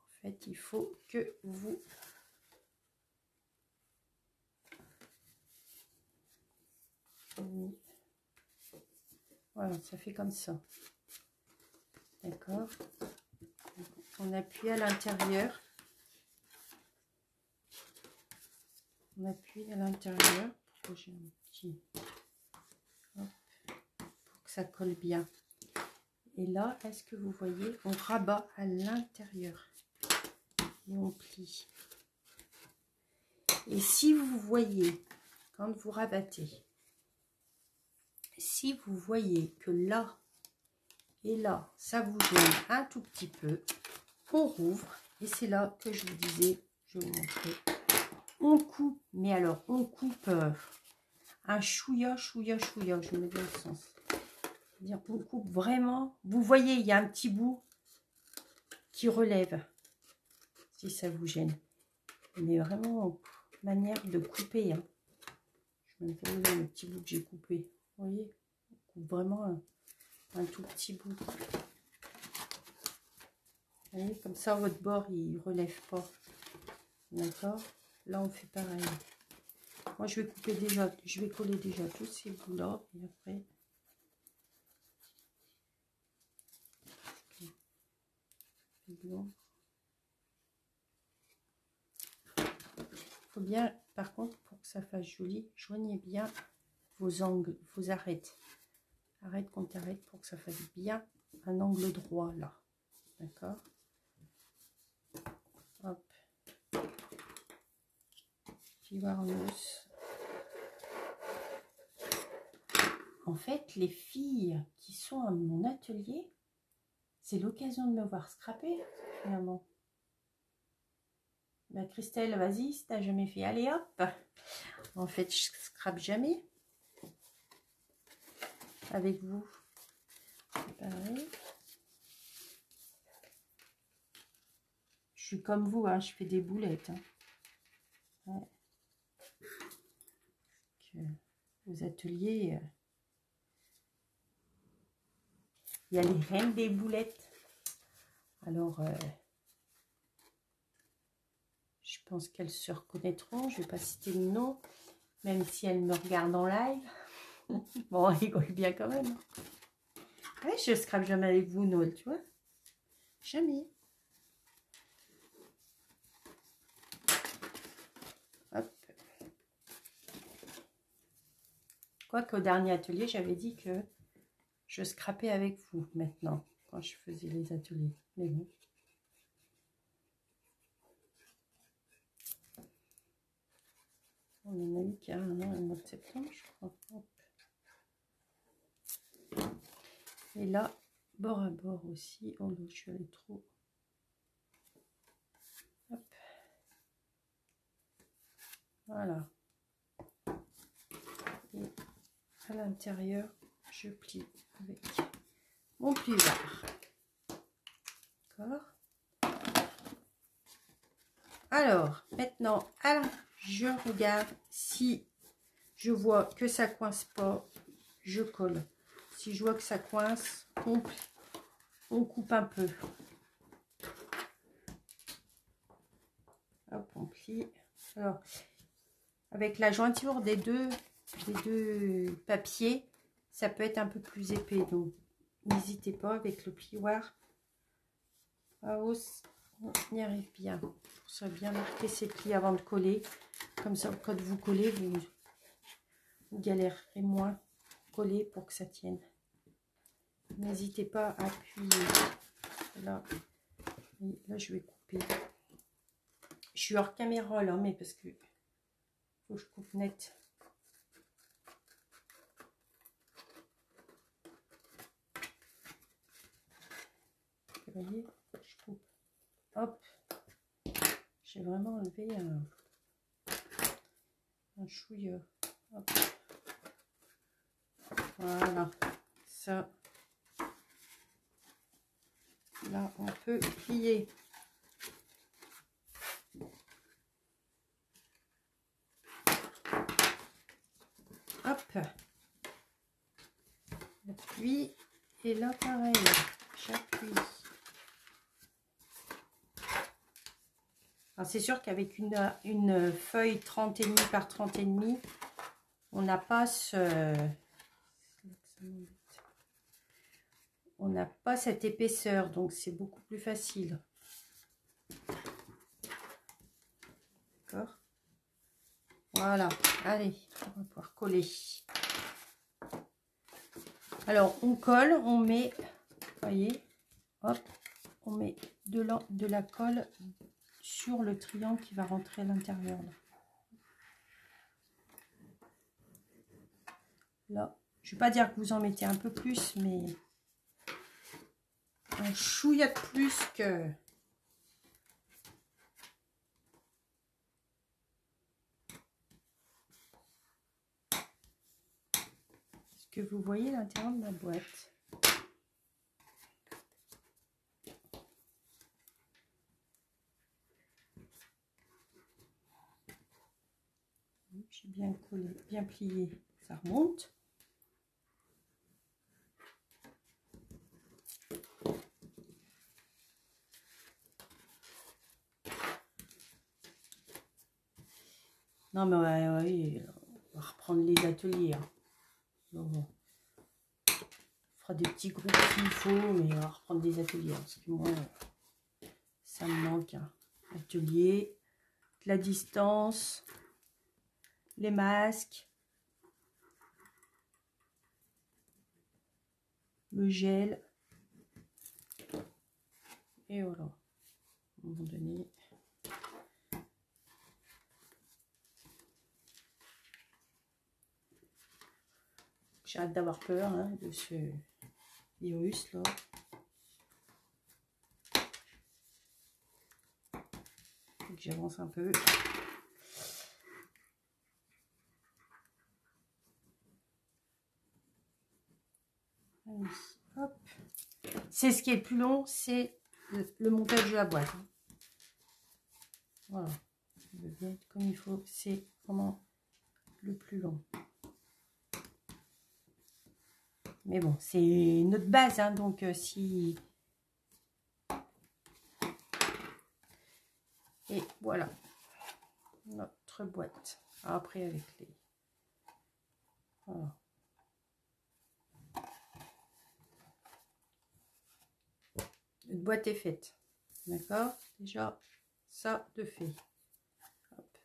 En fait, il faut que vous... Voilà, ça fait comme ça. D'accord. On appuie à l'intérieur. On appuie à l'intérieur pour que j'ai un petit... Hop, pour que ça colle bien. Et là, est-ce que vous voyez, on rabat à l'intérieur et on plie. Et si vous voyez, quand vous rabattez, si vous voyez que là et là, ça vous gêne un tout petit peu, on rouvre. Et c'est là que je vous disais, je vais vous montrer. On coupe, mais alors on coupe un chouïa, je mets dans le sens. C'est-à-dire qu'on coupe vraiment. Vous voyez, il y a un petit bout qui relève, si ça vous gêne. Mais vraiment, manière de couper. Hein. Je vais vous montrer le petit bout que j'ai coupé. Vous voyez, on coupe vraiment un tout petit bout. Vous voyez, comme ça, votre bord, il ne relève pas. D'accord? Là, on fait pareil. Moi, je vais couper déjà, je vais coller déjà tous ces bouts-là. Et après... Bon. Faut bien, par contre, pour que ça fasse joli, joignez bien vos angles, vos arêtes. Arrête contre arrête pour que ça fasse bien un angle droit là. D'accord? Hop. Petit warnos. En fait, les filles qui sont à mon atelier, c'est l'occasion de me voir scraper, finalement. Bah, Christelle, vas-y, si t'as jamais fait, allez hop. En fait, je scrape jamais. Avec vous. C'est pareil. Je suis comme vous, hein, je fais des boulettes. Hein. Ouais. Aux ateliers, il y a les reines des boulettes. Alors, je pense qu'elles se reconnaîtront. Je ne vais pas citer le nom, même si elles me regardent en live. Bon, on rigole bien quand même. Ouais, je ne scrape jamais avec vous, Noël, tu vois. Jamais. Hop. Quoique au dernier atelier, j'avais dit que je scrapais avec vous maintenant, quand je faisais les ateliers. Mais bon. On en a eu carrément le mois de septembre, je crois. Hop. Et là, bord à bord aussi. Oh là, je suis allée trop. Hop. Voilà. Et à l'intérieur, je plie avec mon plieur. D'accord. Alors, maintenant, je regarde si je vois que ça coince pas, je colle. Si je vois que ça coince, on coupe un peu. Hop, on plie. Alors, avec la jointure des deux papiers, ça peut être un peu plus épais. Donc, n'hésitez pas avec le plioir à hausse. On y arrive bien. Pour ça, bien marquer ses plis avant de coller. Comme ça, quand vous collez, vous galérerez moins coller pour que ça tienne. N'hésitez pas à appuyer. Là, je vais couper. Je suis hors caméra là, mais parce que faut que je coupe net. Vous voyez, je coupe. Hop. J'ai vraiment enlevé un chouïa. Hop. Voilà. Ça. Là, on peut plier. Hop. J'appuie. Et là, pareil. J'appuie. C'est sûr qu'avec une feuille 30,5 par 30,5, on n'a pas cette épaisseur, donc c'est beaucoup plus facile. D'accord. Voilà. Allez, on va pouvoir coller. Alors, on colle, on met voyez, hop, on met de la colle sur le triangle qui va rentrer à l'intérieur. Là, je ne vais pas dire que vous en mettez un peu plus, mais un chouïa de plus que... Est-ce que vous voyez l'intérieur de la boîte? J'ai bien collé, bien plié, ça remonte. Non mais ouais, on va reprendre les ateliers. Hein. Donc, on fera des petits groupes s'il faut, mais on va reprendre des ateliers. Hein, parce que moi, ça me manque. Hein. Atelier, de la distance, les masques, le gel. Et voilà. À un moment donné. J'ai hâte d'avoir peur hein, de ce virus là. Faut que j'avance un peu. Allez, hop. C'est ce qui est le plus long, c'est le montage de la boîte. Hein. Voilà. Je veux bien être comme il faut. C'est vraiment le plus long. Mais bon, c'est notre base, hein, donc si... Et voilà, notre boîte. Après, avec les... Voilà. Notre boîte est faite. D'accord? Déjà, ça de fait. Hop.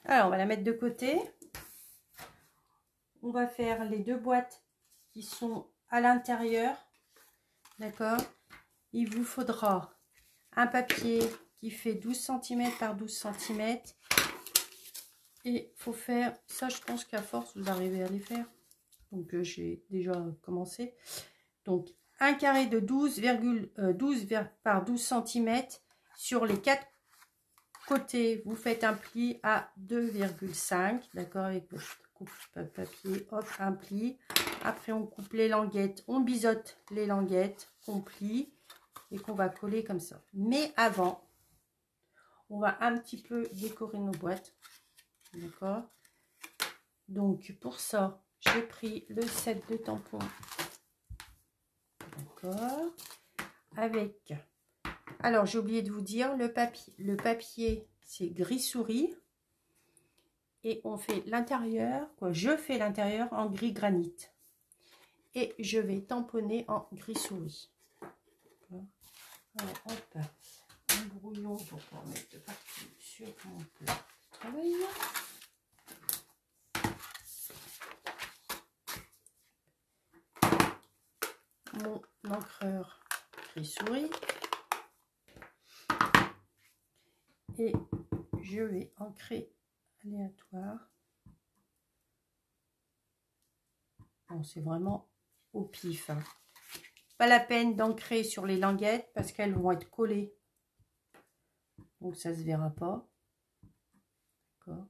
Alors, on va la mettre de côté. On va faire les deux boîtes qui sont à l'intérieur. D'accord? Il vous faudra un papier qui fait 12 cm par 12 cm. Et il faut faire, ça je pense qu'à force vous arrivez à les faire. Donc j'ai déjà commencé. Donc un carré de 12 par 12 cm. Sur les quatre côtés, vous faites un pli à 2,5. D'accord? Avec le papier, hop, un pli. Après on coupe les languettes, on biseaute les languettes qu'on plie et qu'on va coller comme ça. Mais avant, on va un petit peu décorer nos boîtes. D'accord? Donc pour ça, j'ai pris le set de tampons. D'accord? Avec, alors j'ai oublié de vous dire, le papier c'est gris souris. Et on fait l'intérieur, quoi, je fais l'intérieur en gris granit. Et je vais tamponner en gris souris. Alors hop, un brouillon pour pouvoir mettre partout sur mon plat de travail. Mon encreur gris souris. Et je vais ancrer aléatoire. Bon, c'est vraiment au pif. Hein. Pas la peine d'ancrer sur les languettes parce qu'elles vont être collées. Donc ça se verra pas. D'accord.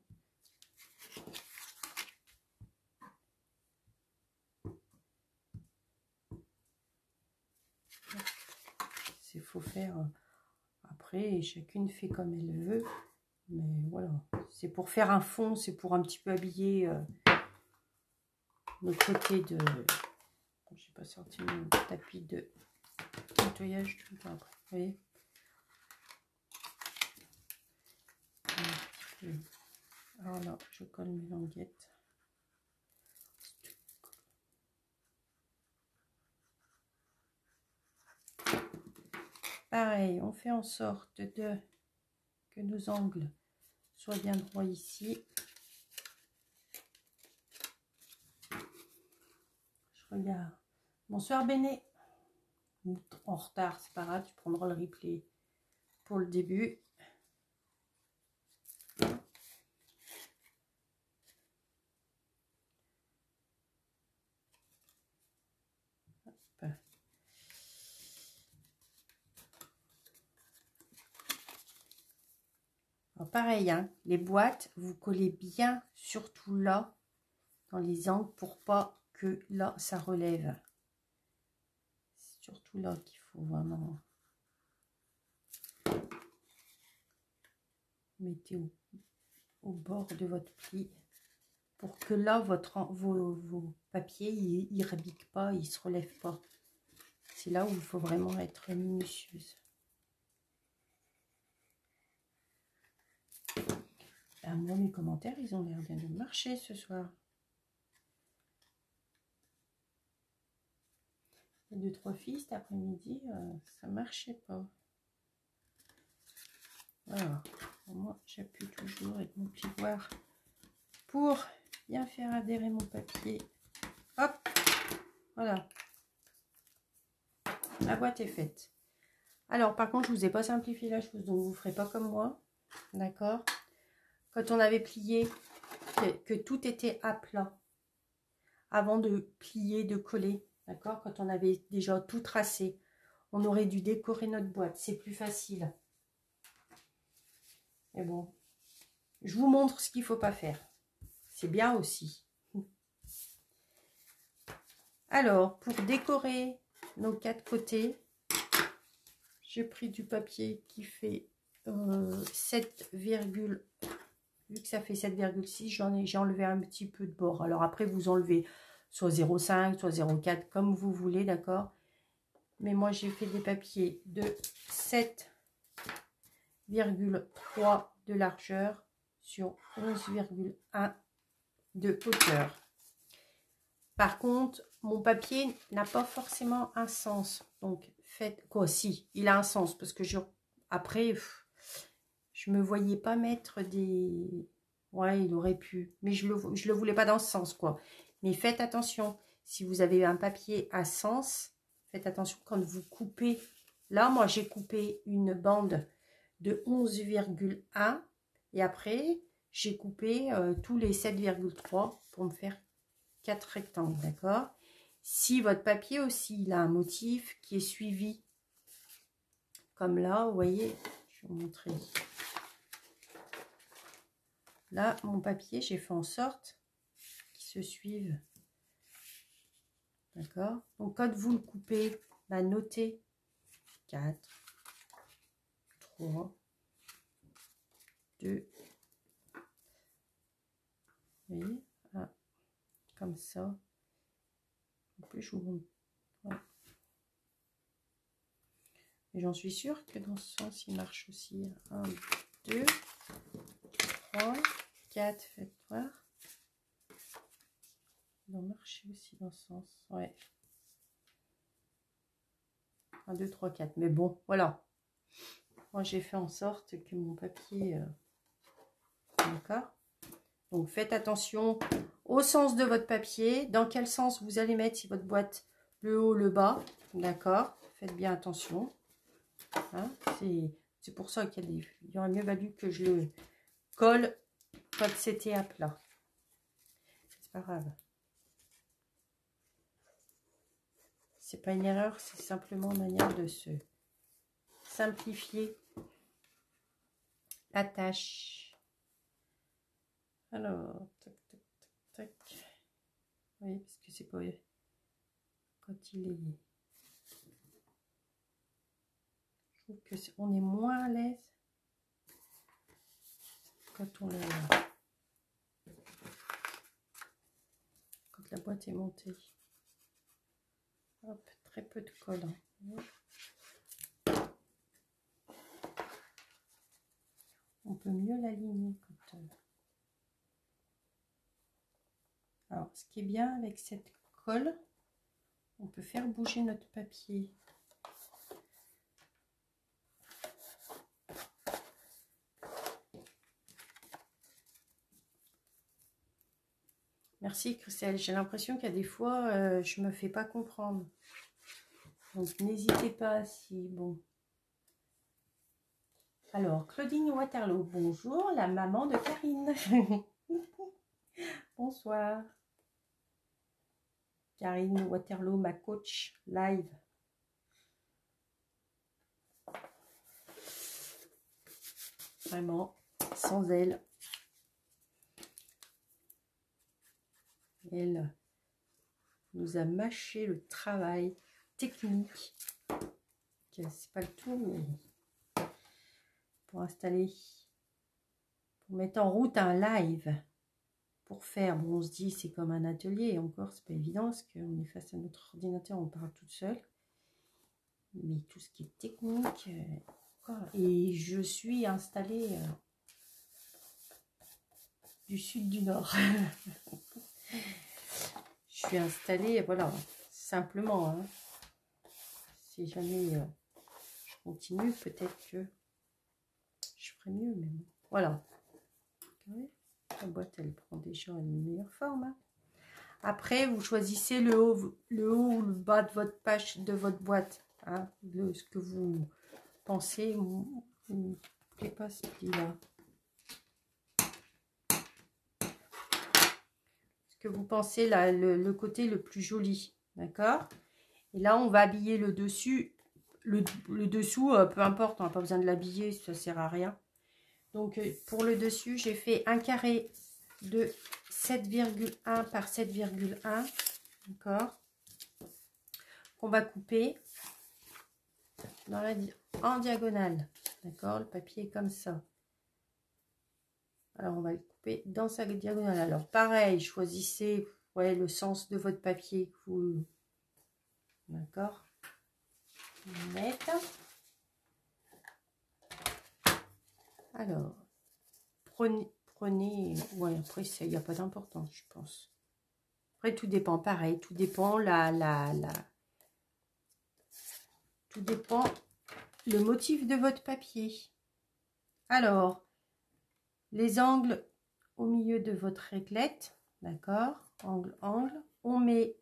Il faut faire après, chacune fait comme elle veut. Mais voilà, c'est pour faire un fond, c'est pour un petit peu habiller notre côté de... Bon, j'ai pas sorti mon tapis de nettoyage tout le temps après. Vous voyez? Alors là, je colle mes languettes. Pareil, on fait en sorte que nos angles soient bien droits ici. Je regarde. Bonsoir Béné. ou en retard, c'est pas grave, tu prendras le replay pour le début. Alors pareil, hein, les boîtes, vous collez bien, surtout là, dans les angles, pour pas que là, ça relève. C'est surtout là qu'il faut vraiment... Mettez au bord de votre pli pour que là, vos papiers, ils ne rebiquent pas, ils ne se relèvent pas. C'est là où il faut vraiment être minutieuse. Ah, moi, mes commentaires, ils ont l'air bien de marcher ce soir. Il y a 2-3 filles cet après-midi, ça ne marchait pas. Alors, moi, j'appuie toujours avec mon plioir pour bien faire adhérer mon papier. Hop, voilà. La boîte est faite. Alors, par contre, je ne vous ai pas simplifié la chose, donc vous ne ferez pas comme moi. D'accord? Quand on avait plié, que tout était à plat, avant de plier, de coller, d'accord? Quand on avait déjà tout tracé, on aurait dû décorer notre boîte. C'est plus facile. Mais bon, je vous montre ce qu'il ne faut pas faire. C'est bien aussi. Alors, pour décorer nos 4 côtés, j'ai pris du papier qui fait 7, vu que ça fait 7,6, j'ai enlevé un petit peu de bord. Alors après, vous enlevez soit 0,5, soit 0,4, comme vous voulez, d'accord? Mais moi, j'ai fait des papiers de 7,3 de largeur sur 11,1 de hauteur. Par contre, mon papier n'a pas forcément un sens. Donc, faites quoi? Si, il a un sens parce que après, je me voyais pas mettre des... Ouais, il aurait pu. Mais je le voulais pas dans ce sens, quoi. Mais faites attention. Si vous avez un papier à sens, faites attention quand vous coupez. Là, moi, j'ai coupé une bande de 11,1. Et après, j'ai coupé tous les 7,3 pour me faire 4 rectangles, d'accord? Si votre papier aussi, il a un motif qui est suivi, comme là, vous voyez, je vais vous montrer. Là, mon papier, j'ai fait en sorte qu'il se suive. D'accord? Donc, quand vous le coupez, bah, notez 4, 3, 2, vous voyez? Ah, comme ça. En plus, je vous montre. Ouais. Et j'en suis sûre que dans ce sens, il marche aussi. 1, 2, 3, 4, faites voir. Il doit marcher aussi dans ce sens. Ouais. 1, 2, 3, 4. Mais bon, voilà. Moi, j'ai fait en sorte que mon papier... d'accord? Donc, faites attention au sens de votre papier. Dans quel sens vous allez mettre si votre boîte, le haut, le bas. D'accord? Faites bien attention. Hein? C'est pour ça qu'il y aurait mieux valu que je le colle quand c'était à plat. C'est pas grave. C'est pas une erreur, c'est simplement une manière de se simplifier la tâche. Alors, tac, tac, tac, tac. Oui, parce que c'est pas... Quand il est... Je trouve que on est moins à l'aise quand on le... Quand la boîte est montée. Hop, très peu de colle. On peut mieux l'aligner quand... Alors, ce qui est bien avec cette colle, on peut faire bouger notre papier. Merci Christelle, j'ai l'impression qu'il y a des fois, je me fais pas comprendre. Donc n'hésitez pas si bon. Alors Claudine Waterloo, bonjour, la maman de Karine. Bonsoir. Karine Waterloo, ma coach live. Vraiment, sans elle. Elle nous a mâché le travail technique. C'est pas le tout, mais pour installer, pour mettre en route un live, pour faire, bon, on se dit c'est comme un atelier, et encore c'est pas évident parce qu'on est face à notre ordinateur, on parle toute seule. Mais tout ce qui est technique, et je suis installée du sud du nord. Je suis installée, voilà, simplement. Hein. Si jamais je continue, peut-être que je ferai mieux. Mais bon. Voilà. La boîte, elle prend déjà une meilleure forme. Hein. Après, vous choisissez le haut ou le bas de votre page, de votre boîte. Hein, ce que vous pensez. Je sais pas ce qu'il a. Que vous pensez là, le côté le plus joli, d'accord? Et là, on va habiller le dessus, le dessous, peu importe, on n'a pas besoin de l'habiller, ça sert à rien. Donc, pour le dessus, j'ai fait un carré de 7,1 par 7,1, d'accord? Qu'on va couper dans en diagonale, d'accord? Le papier est comme ça. Alors, on va le couper dans sa diagonale. Alors, pareil, choisissez ouais, le sens de votre papier que vous... D'accord. Mettre. Alors, prenez, ouais, après, il n'y a pas d'importance, je pense. Après, tout dépend, pareil, tout dépend tout dépend le motif de votre papier. Alors, les angles au milieu de votre réglette, d'accord, angle, on met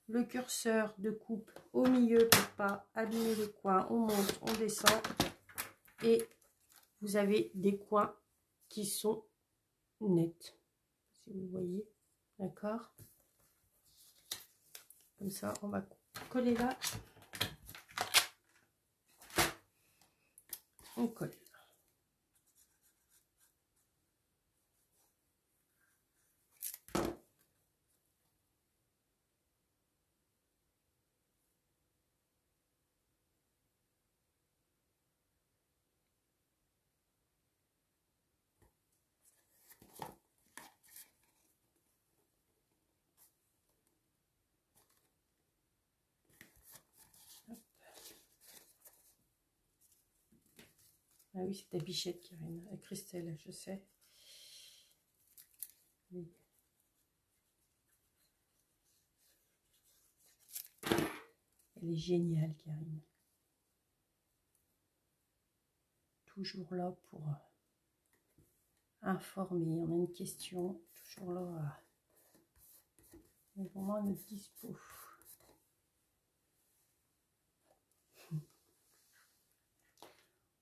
le curseur de coupe au milieu pour pas abîmer le coin, on monte, on descend, et vous avez des coins qui sont nets, si vous voyez, d'accord. Comme ça, on va coller là. On colle. Ah oui, c'est ta bichette, Karine. Christelle, je sais. Oui. Elle est géniale, Karine. Toujours là pour informer. On a une question, toujours là. On est vraiment à notre dispo.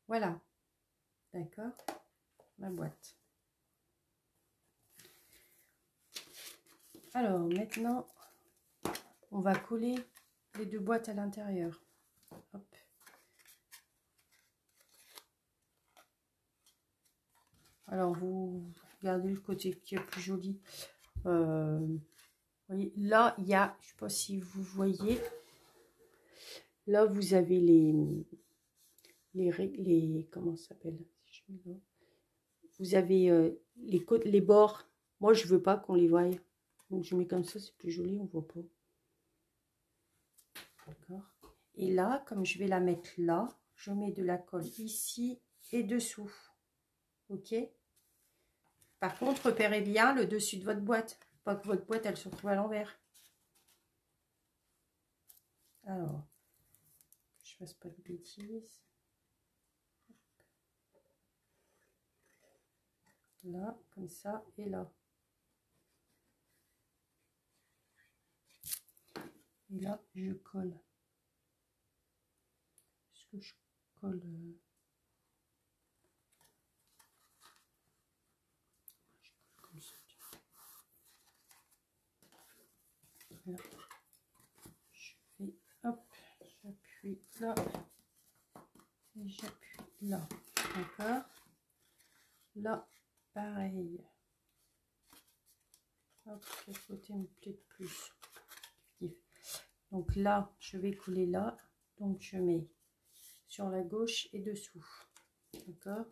Voilà. D'accord. Ma boîte. Alors, maintenant, on va coller les deux boîtes à l'intérieur. Hop. Alors, vous regardez le côté qui est plus joli. Voyez, là, il y a, je ne sais pas si vous voyez, là, vous avez les comment ça s'appelle? Vous avez les bords. Moi, je veux pas qu'on les voie. Donc, je mets comme ça, c'est plus joli, on voit pas. D'accord. Et là, comme je vais la mettre là, je mets de la colle ici et dessous. Ok. Par contre, repérez bien le dessus de votre boîte. Pas que votre boîte, elle se retrouve à l'envers. Alors, je fasse pas de bêtises. Là, comme ça, et là. Et là, je colle. que je colle comme ça. Là. Je fais, hop, j'appuie là et j'appuie là. D'accord. Là, pareil. Hop, quel côté me plaît le plus. Donc là, je vais coller là. Donc je mets sur la gauche et dessous. D'accord.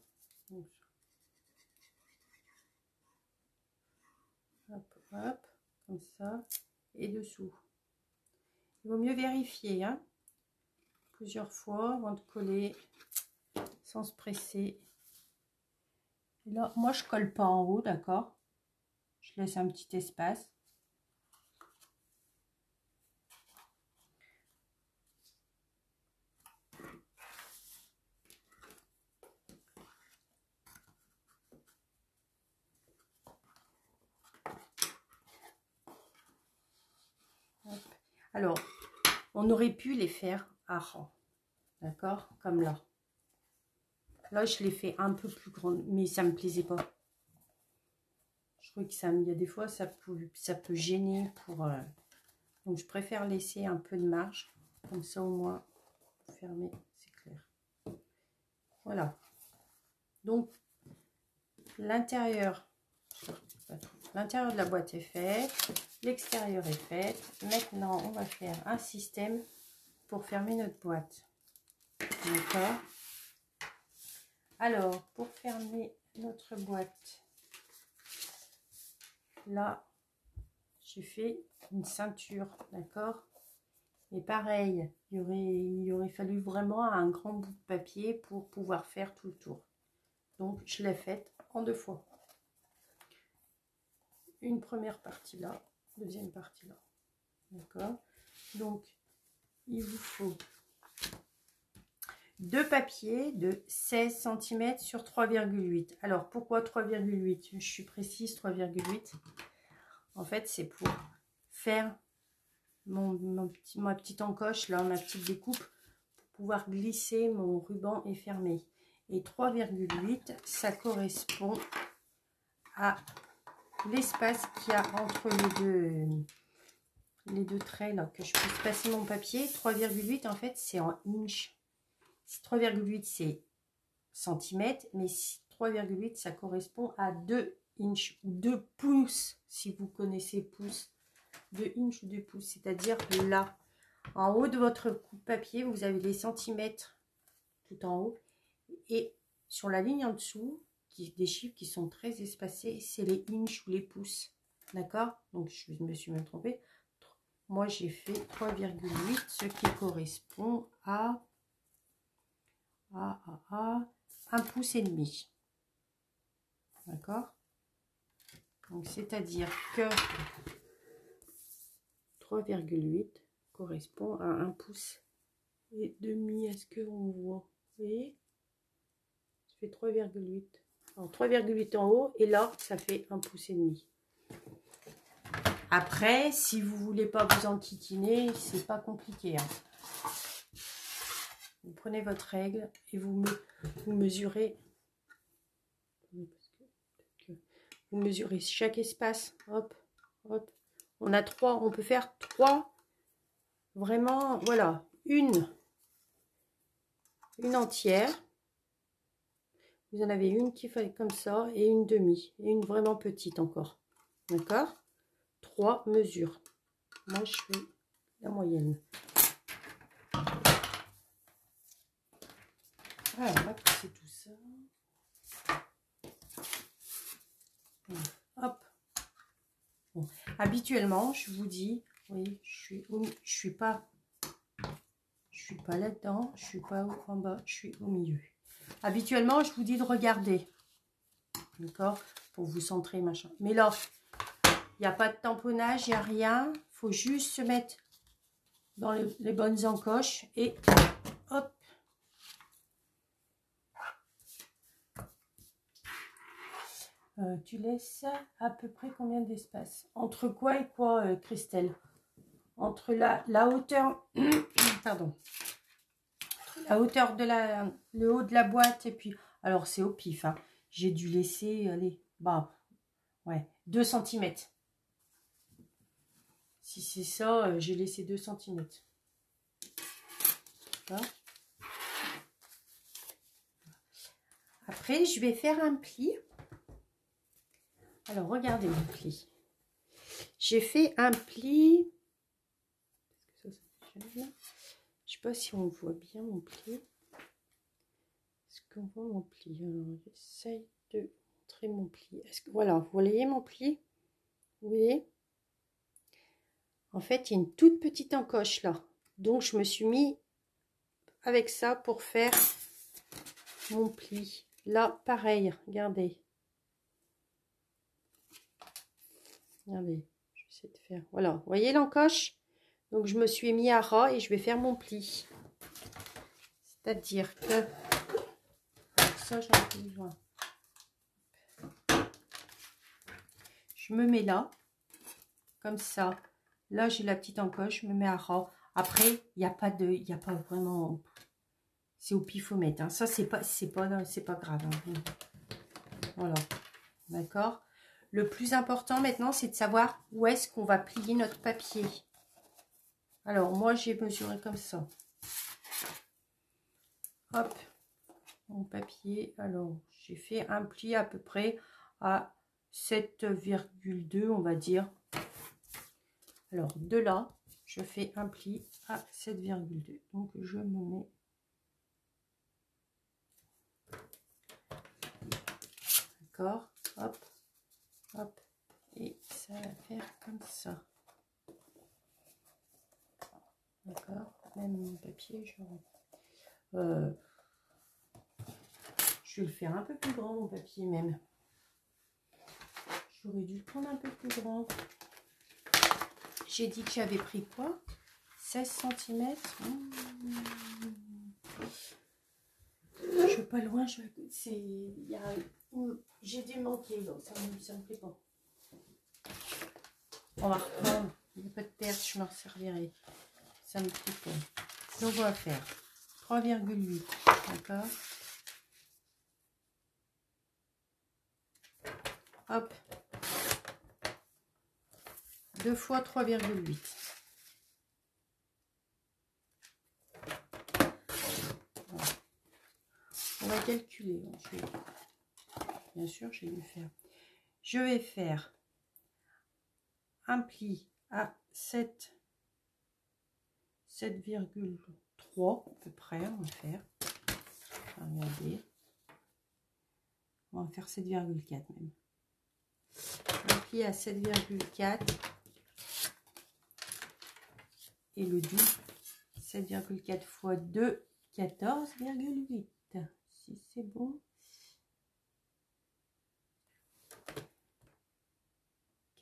Hop, hop, comme ça. Et dessous. Il vaut mieux vérifier, hein, plusieurs fois avant de coller, sans se presser. Et là, moi, je colle pas en haut, d'accord. Je laisse un petit espace. Hop. Alors, on aurait pu les faire à rang, d'accord, comme là. Là, je l'ai fait un peu plus grande, mais ça me plaisait pas. Je trouve que ça, il y a des fois, ça peut gêner pour. Donc, je préfère laisser un peu de marge, comme ça au moins, fermer, c'est clair. Voilà. Donc, l'intérieur de la boîte est fait, l'extérieur est fait. Maintenant, on va faire un système pour fermer notre boîte. D'accord. Alors, pour fermer notre boîte, là, j'ai fait une ceinture, d'accord. Et pareil, il aurait fallu vraiment un grand bout de papier pour pouvoir faire tout le tour. Donc, je l'ai faite en 2 fois. Une première partie là, deuxième partie là. D'accord. Donc, il vous faut 2 papiers de 16 cm sur 3,8. Alors, pourquoi 3,8? Je suis précise, 3,8. En fait, c'est pour faire ma petite encoche, là, ma petite découpe, pour pouvoir glisser mon ruban et fermer. Et 3,8, ça correspond à l'espace qu'il y a entre les deux traits, là, que je puisse passer mon papier. 3,8, en fait, c'est en inch. 3,8, c'est centimètres, mais 3,8, ça correspond à 2 inches ou 2 pouces, si vous connaissez pouces. 2 inches ou 2 pouces, c'est-à-dire là, en haut de votre coupe papier, vous avez des centimètres tout en haut, et sur la ligne en dessous, des chiffres qui sont très espacés, c'est les inches ou les pouces, d'accord? Donc je me suis même trompée. Moi j'ai fait 3,8, ce qui correspond à 1 pouce et demi, d'accord? Donc c'est-à-dire que 3,8 correspond à 1 pouce et demi. Est-ce qu'on voit? Vous voyez, ça fait 3,8. Alors 3,8 en haut, et là ça fait 1 pouce et demi. Après, si vous voulez pas vous enquiquiner, c'est pas compliqué, hein. Vous prenez votre règle et vous mesurez. Vous mesurez chaque espace. Hop, hop. On a 3, on peut faire 3. Vraiment, voilà, une entière. Vous en avez une qui fait comme ça et une demi et une vraiment petite encore. D'accord? 3 mesures. Moi, je fais la moyenne. Alors, on va passer tout ça. Hop. Bon. Habituellement, je vous dis, oui, je suis pas là-dedans, je suis pas en bas, je suis au milieu. Habituellement, je vous dis de regarder, d'accord, pour vous centrer, machin. Mais là, il n'y a pas de tamponnage, il n'y a rien. Il faut juste se mettre dans les bonnes encoches et hop. Tu laisses à peu près combien d'espace? Entre quoi et quoi, Christelle? Entre la hauteur, pardon, entre la hauteur de le haut de la boîte. Et puis, alors c'est au pif, hein. J'ai dû laisser, allez, bah, ouais, 2 cm. Si c'est ça, j'ai laissé 2 cm. Après, je vais faire un pli. Alors, regardez mon pli. J'ai fait un pli. Je ne sais pas si on voit bien mon pli. Est-ce qu'on voit mon pli? Alors, j'essaye de montrer mon pli. Est-ce que voilà, vous voyez mon pli? Vous voyez? En fait, il y a une toute petite encoche là. Donc, je me suis mis avec ça pour faire mon pli. Là, pareil, regardez. Regardez, je vais essayer de faire. Voilà, vous voyez l'encoche? Donc, je me suis mis à ras et je vais faire mon pli. C'est-à-dire que ça, j'en ai besoin. Je me mets là, comme ça. Là, j'ai la petite encoche, je me mets à ras. Après, il n'y a pas vraiment. C'est au pifomètre. Hein. Ça, c'est pas grave. Hein. Voilà, d'accord. Le plus important maintenant, c'est de savoir où est-ce qu'on va plier notre papier. Alors, moi, j'ai mesuré comme ça. Hop, mon papier. Alors, j'ai fait un pli à peu près à 7,2, on va dire. Alors, de là, je fais un pli à 7,2. Donc, je me mets... D'accord, hop, hop. Et ça va faire comme ça. D'accord, même mon papier, je vais le faire un peu plus grand, mon papier même. J'aurais dû le prendre un peu plus grand. J'ai dit que j'avais pris quoi? 16 cm. Je suis pas loin, j'ai dû manquer, donc ça me plaît pas. On va reprendre. Il n'y a pas de perte, je m'en servirai. Ça me plaît pas. Donc on va faire 3,8. D'accord. Hop. 2 fois 3,8. Voilà. On va calculer. Bien sûr, je vais le faire. Je vais faire un pli à 7,3 à peu près. On va faire. Regardez. On va faire 7,4 même. Un pli à 7,4 et le double. 7,4 fois 2, 14,8. Si c'est bon.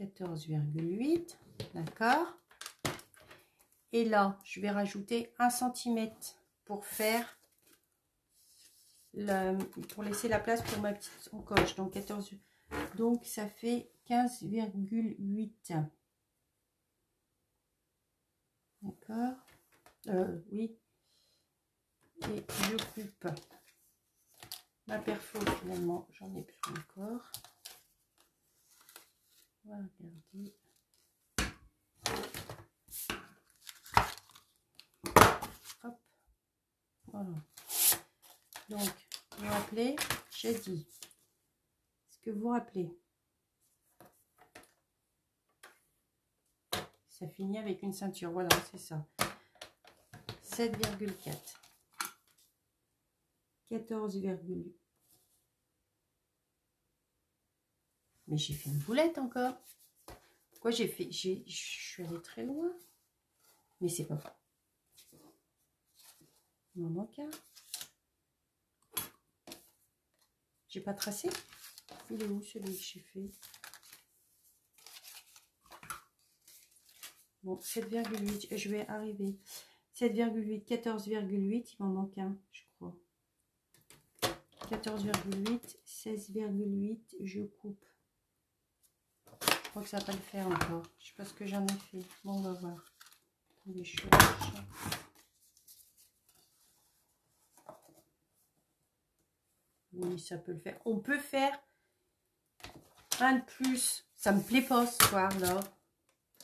14,8. D'accord. Et là, je vais rajouter 1 cm pour faire pour laisser la place pour ma petite encoche. Donc 14. Donc ça fait 15,8. D'accord. Oui. Et je coupe ma perfo finalement. J'en ai plus encore. On va regarder. Hop. Voilà. Donc, vous vous rappelez, j'ai dit. Est-ce que vous vous rappelez? Ça finit avec une ceinture. Voilà, c'est ça. 7,4. 14,8. Mais j'ai fait une boulette encore. Pourquoi j'ai fait... Je suis allée très loin. Mais c'est pas vrai. Il m'en manque un. J'ai pas tracé. Il est où celui que j'ai fait? Bon, 7,8. Je vais arriver. 7,8, 14,8. Il m'en manque un, je crois. 14,8, 16,8. Je coupe. Je crois que ça va pas le faire encore. Je sais pas ce que j'en ai fait. Bon, on va voir. Attendez, je suis si ça peut le faire. On peut faire un de plus. Ça me plaît pas ce soir là.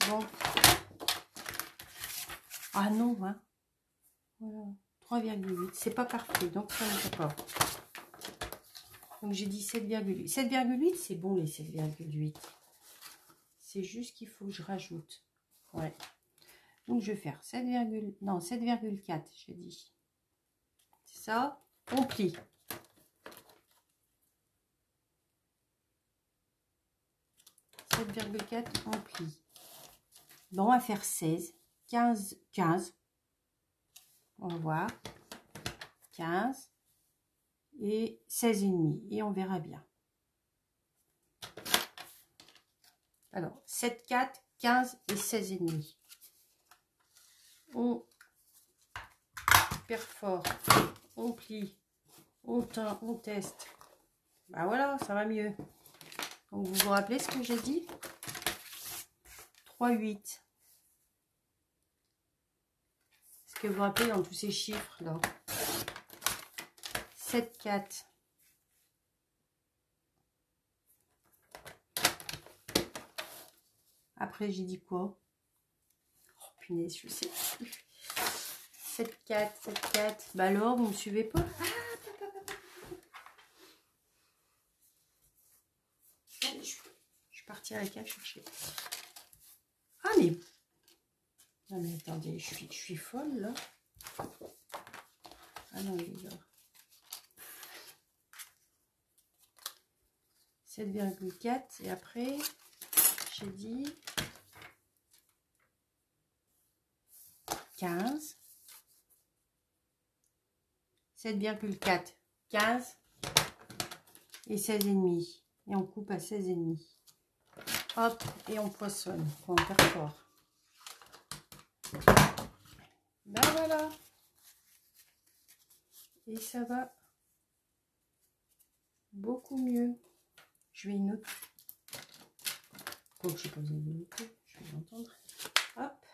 Bon. Ah non, hein. Voilà. 3,8. C'est pas parfait, donc ça ne fait pas. Donc j'ai dit 7,8. 7,8, c'est bon les 7,8. C'est juste qu'il faut que je rajoute. Ouais. Donc je vais faire 7,4, j'ai dit. C'est ça. On plie. On plie. Bon, on va faire 16, 15, 15. On va voir. 15 et 16,5. Et on verra bien. Alors, 7, 4, 15 et 16,5. On perfore, on plie, on teint, on teste. Bah voilà, ça va mieux. Donc, vous vous rappelez ce que j'ai dit? 3, 8. Est-ce que vous vous rappelez dans tous ces chiffres là? 7, 4. Après, j'ai dit quoi? Oh punaise, je sais plus. 7, 4, 7, 4. Bah alors, vous ne me suivez pas? Allez, je partir à la cave chercher. Ah mais... Non mais attendez, je suis folle là. Ah non, il est là. 7,4 et après, j'ai dit 15. 7,4, 15 et 16,5. Et on coupe à 16,5. Hop, et on poissonne. On va faire fort. Ben voilà. Et ça va beaucoup mieux. Je vais noter. Donc, je n'ai pas besoin de noter. Je vais l'entendre. Hop.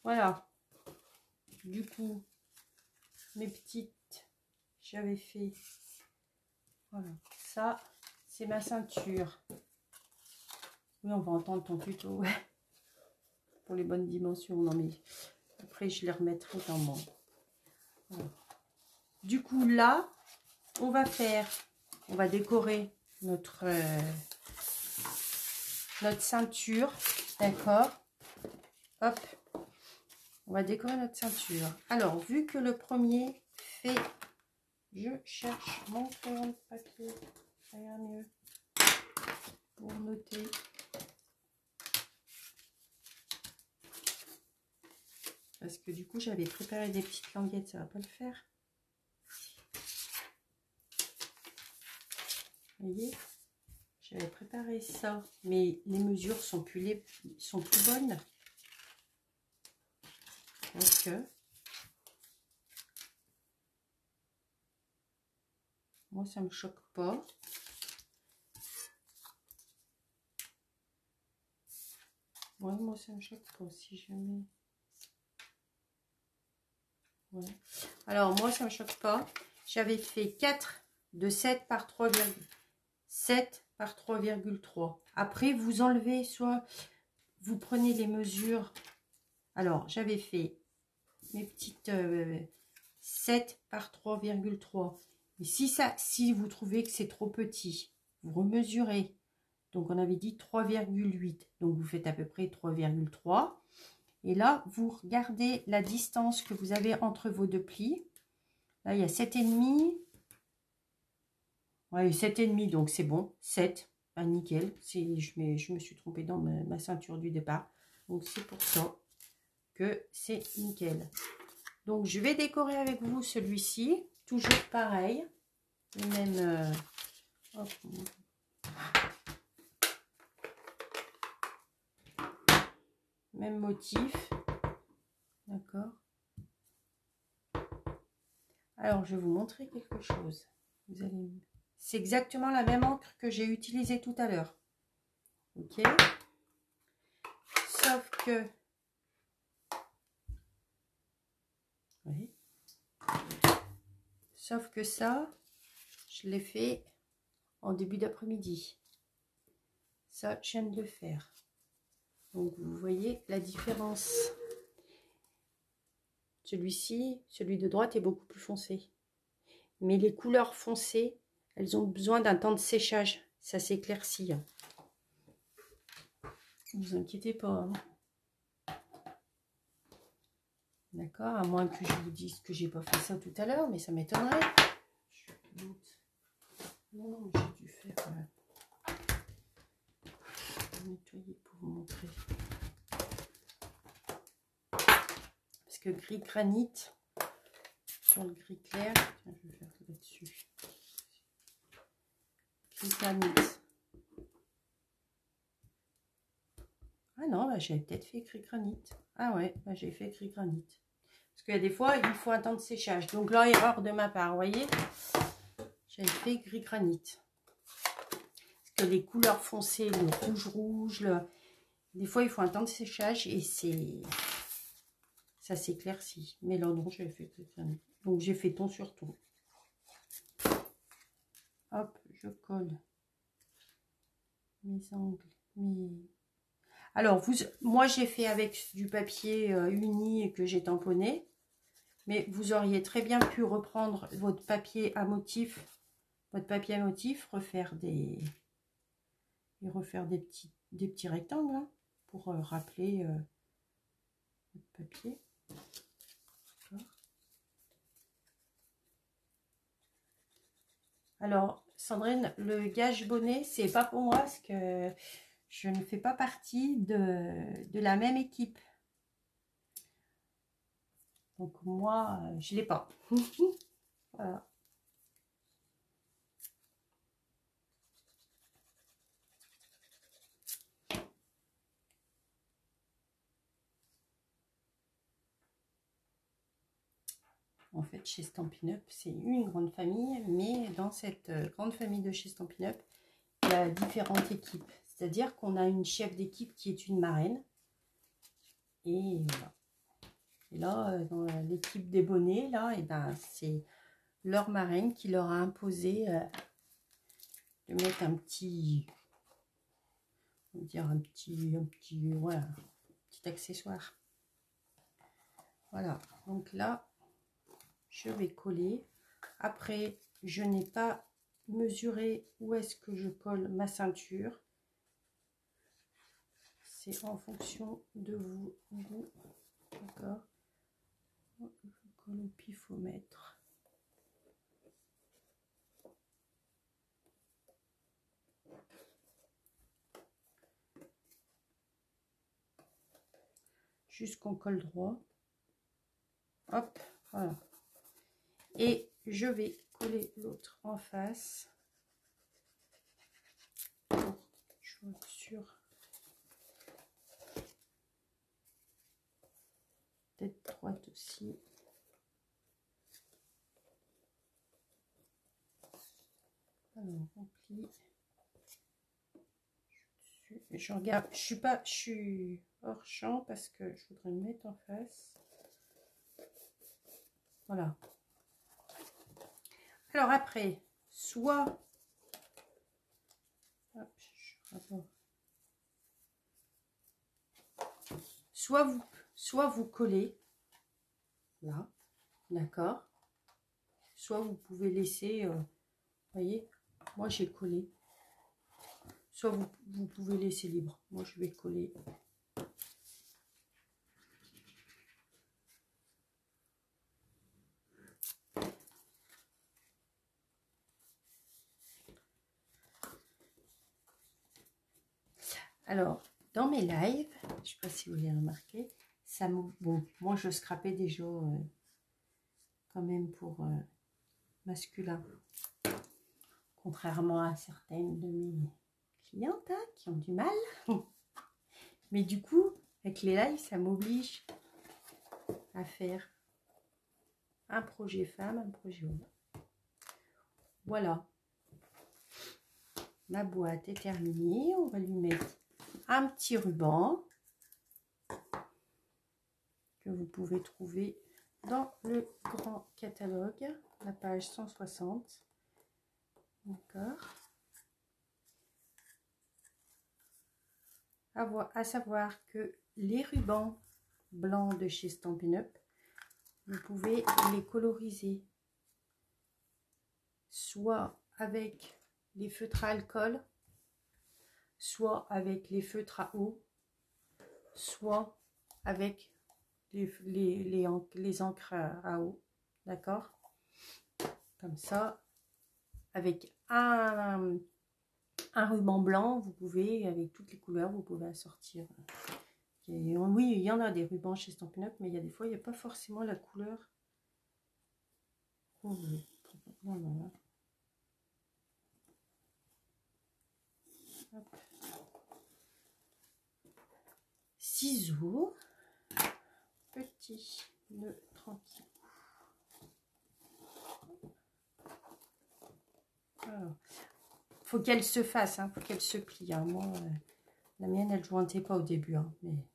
Voilà. Du coup, mes petites, j'avais fait. Voilà. Ça, c'est ma ceinture. Oui, on va entendre ton tuto. Ouais. Pour les bonnes dimensions. Non, mais après, je les remettrai dans mon... Voilà. Du coup, là, on va décorer notre ceinture. D'accord. Hop. On va décorer notre ceinture. Alors, vu que le premier fait... Je cherche mon crayon de papier. Ça ira mieux. Pour noter. Parce que du coup, j'avais préparé des petites languettes. Ça va pas le faire. Vous voyez, j'avais préparé ça, mais les mesures sont plus bonnes. Donc, moi, ça me choque pas. Ouais, moi, ça me choque pas si je mets... Ouais. Alors, moi, ça me choque pas. J'avais fait 4 de 7 par 3,7 par 3,3. Après, vous enlevez, soit vous prenez les mesures. Alors, j'avais fait mes petites 7 par 3,3. Et si vous trouvez que c'est trop petit, vous remesurez. Donc, on avait dit 3,8. Donc, vous faites à peu près 3,3. Et là, vous regardez la distance que vous avez entre vos deux plis. Là, il y a 7,5. Ouais, 7,5, donc c'est bon. 7, ah, nickel. Je me suis trompée dans ma ceinture du départ. Donc, c'est pour ça que c'est nickel. Donc, je vais décorer avec vous celui-ci. Toujours pareil. Le même... hop. Même motif. D'accord. Alors, je vais vous montrer quelque chose. Vous allez... C'est exactement la même encre que j'ai utilisée tout à l'heure. Ok. Sauf que... Oui. Sauf que ça, je l'ai fait en début d'après-midi. Ça, je viens de le faire. Donc, vous voyez la différence. Celui-ci, celui de droite est beaucoup plus foncé. Mais les couleurs foncées, elles ont besoin d'un temps de séchage. Ça s'éclaircit. Ne vous inquiétez pas. D'accord, à moins que je vous dise que j'ai pas fait ça tout à l'heure, mais ça m'étonnerait. Non, j'ai dû faire nettoyer pour vous montrer. Parce que gris granit, sur le gris clair, tiens, je vais faire là-dessus. Gris granit. Ah non, bah, j'avais peut-être fait gris granit. Ah ouais, bah, j'ai fait gris granit. Parce qu'il y a des fois, il faut un temps de séchage. Donc là, erreur de ma part, vous voyez. J'avais fait gris granit. Parce que les couleurs foncées, le rouge, des fois, il faut un temps de séchage et ça s'éclaircit. Mais là, non, j'avais fait gris granit. Donc, j'ai fait ton sur ton. Hop, je colle mes angles. Alors, moi, j'ai fait avec du papier uni et que j'ai tamponné. Mais vous auriez très bien pu reprendre votre papier à motif, refaire des petits rectangles hein, pour rappeler votre papier. Alors, Sandrine, le gage bonnet, c'est pas pour moi parce que je ne fais pas partie de la même équipe. Donc moi, je l'ai pas. Voilà. En fait, chez Stampin' Up, c'est une grande famille, mais dans cette grande famille de chez Stampin' Up, il y a différentes équipes. C'est-à-dire qu'on a une chef d'équipe qui est une marraine. Et voilà. Et là, dans l'équipe des bonnets, là, et ben, c'est leur marraine qui leur a imposé de mettre un petit, on va dire un petit accessoire. Voilà. Donc là, je vais coller. Après, je n'ai pas mesuré où est-ce que je colle ma ceinture. C'est en fonction de vous. D'accord. Je colle au pifomètre. Jusqu'on colle droit. Hop, voilà. Et je vais coller l'autre en face. Je suis sûre. Peut-être droite aussi. Alors, on plie. Je regarde, je suis hors champ parce que je voudrais me mettre en face. Voilà. Alors après, soit vous collez là, d'accord. Soit vous pouvez laisser, voyez, moi j'ai collé. Soit vous pouvez laisser libre. Moi je vais coller. Alors, dans mes lives, je ne sais pas si vous l'avez remarqué, ça bon, moi je scrapais déjà quand même pour masculin. Contrairement à certaines de mes clientes hein, qui ont du mal. Mais du coup, avec les lives, ça m'oblige à faire un projet femme, un projet homme. Voilà. La boîte est terminée. On va lui mettre un petit ruban que vous pouvez trouver dans le grand catalogue, la page 160. D'accord. À savoir que les rubans blancs de chez Stampin' Up, vous pouvez les coloriser soit avec les feutres à alcool, soit avec les feutres à eau, soit avec les encres à eau. D'accord? Comme ça, avec un ruban blanc, vous pouvez, avec toutes les couleurs, vous pouvez assortir. Oui, il y en a des rubans chez Stampin' Up, mais il y a des fois, il n'y a pas forcément la couleur. Oh, oui. Voilà. Hop. Ciseaux, petit nœud tranquille. Alors, faut qu'elle se fasse, hein, faut qu'elle se plie. Hein. Moi, la mienne, elle ne jointait pas au début, hein, mais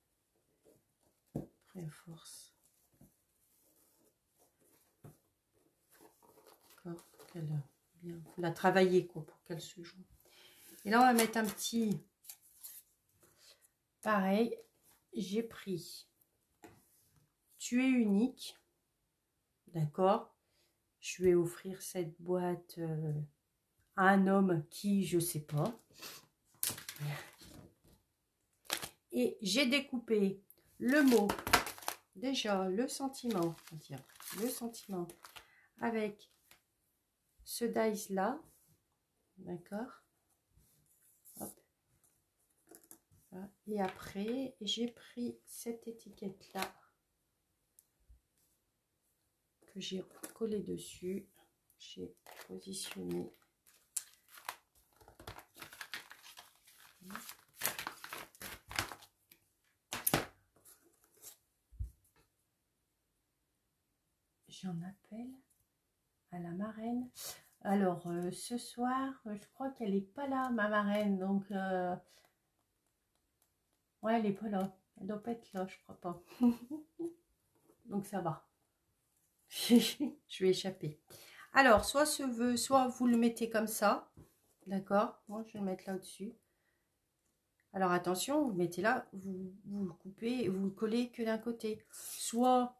après, à force. D'accord, faut qu'elle bien, faut la travailler quoi, pour qu'elle se joue. Et là, on va mettre un petit. Pareil, j'ai pris Tu es unique. D'accord. Je vais offrir cette boîte à un homme qui, je sais pas. Et j'ai découpé le mot, déjà le sentiment, on va dire, le sentiment avec ce dice là, d'accord. Et après, j'ai pris cette étiquette là que j'ai collé dessus, j'ai positionné. J'en appelle à la marraine. Alors, ce soir, je crois qu'elle n'est pas là, ma marraine. Donc, ouais, elle n'est pas là. Elle doit pas être là, je crois pas. Donc, ça va. Je vais échapper. Alors, soit soit vous le mettez comme ça. D'accord. Moi, je vais le mettre là au-dessus. Alors, attention, vous le mettez là. Vous le coupez, vous le collez que d'un côté. Soit,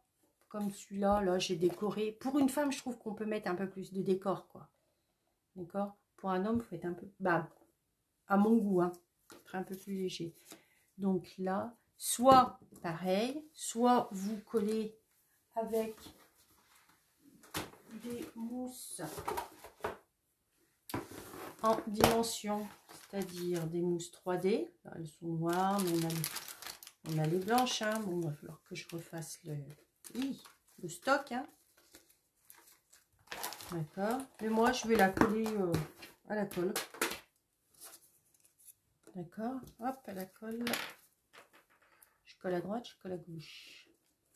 comme celui-là, là, j'ai décoré. Pour une femme, je trouve qu'on peut mettre un peu plus de décor, quoi. D'accord. Pour un homme, vous faites un peu... Bah, à mon goût, hein. Un peu plus léger. Donc là, soit pareil, soit vous collez avec des mousses en dimension, c'est-à-dire des mousses 3D. Là, elles sont noires, mais on a les blanches. Hein. Bon, il va falloir que je refasse le stock. Hein. D'accord. Mais moi, je vais la coller à la colle. D'accord. Hop, à la colle. Je colle à droite, je colle à gauche.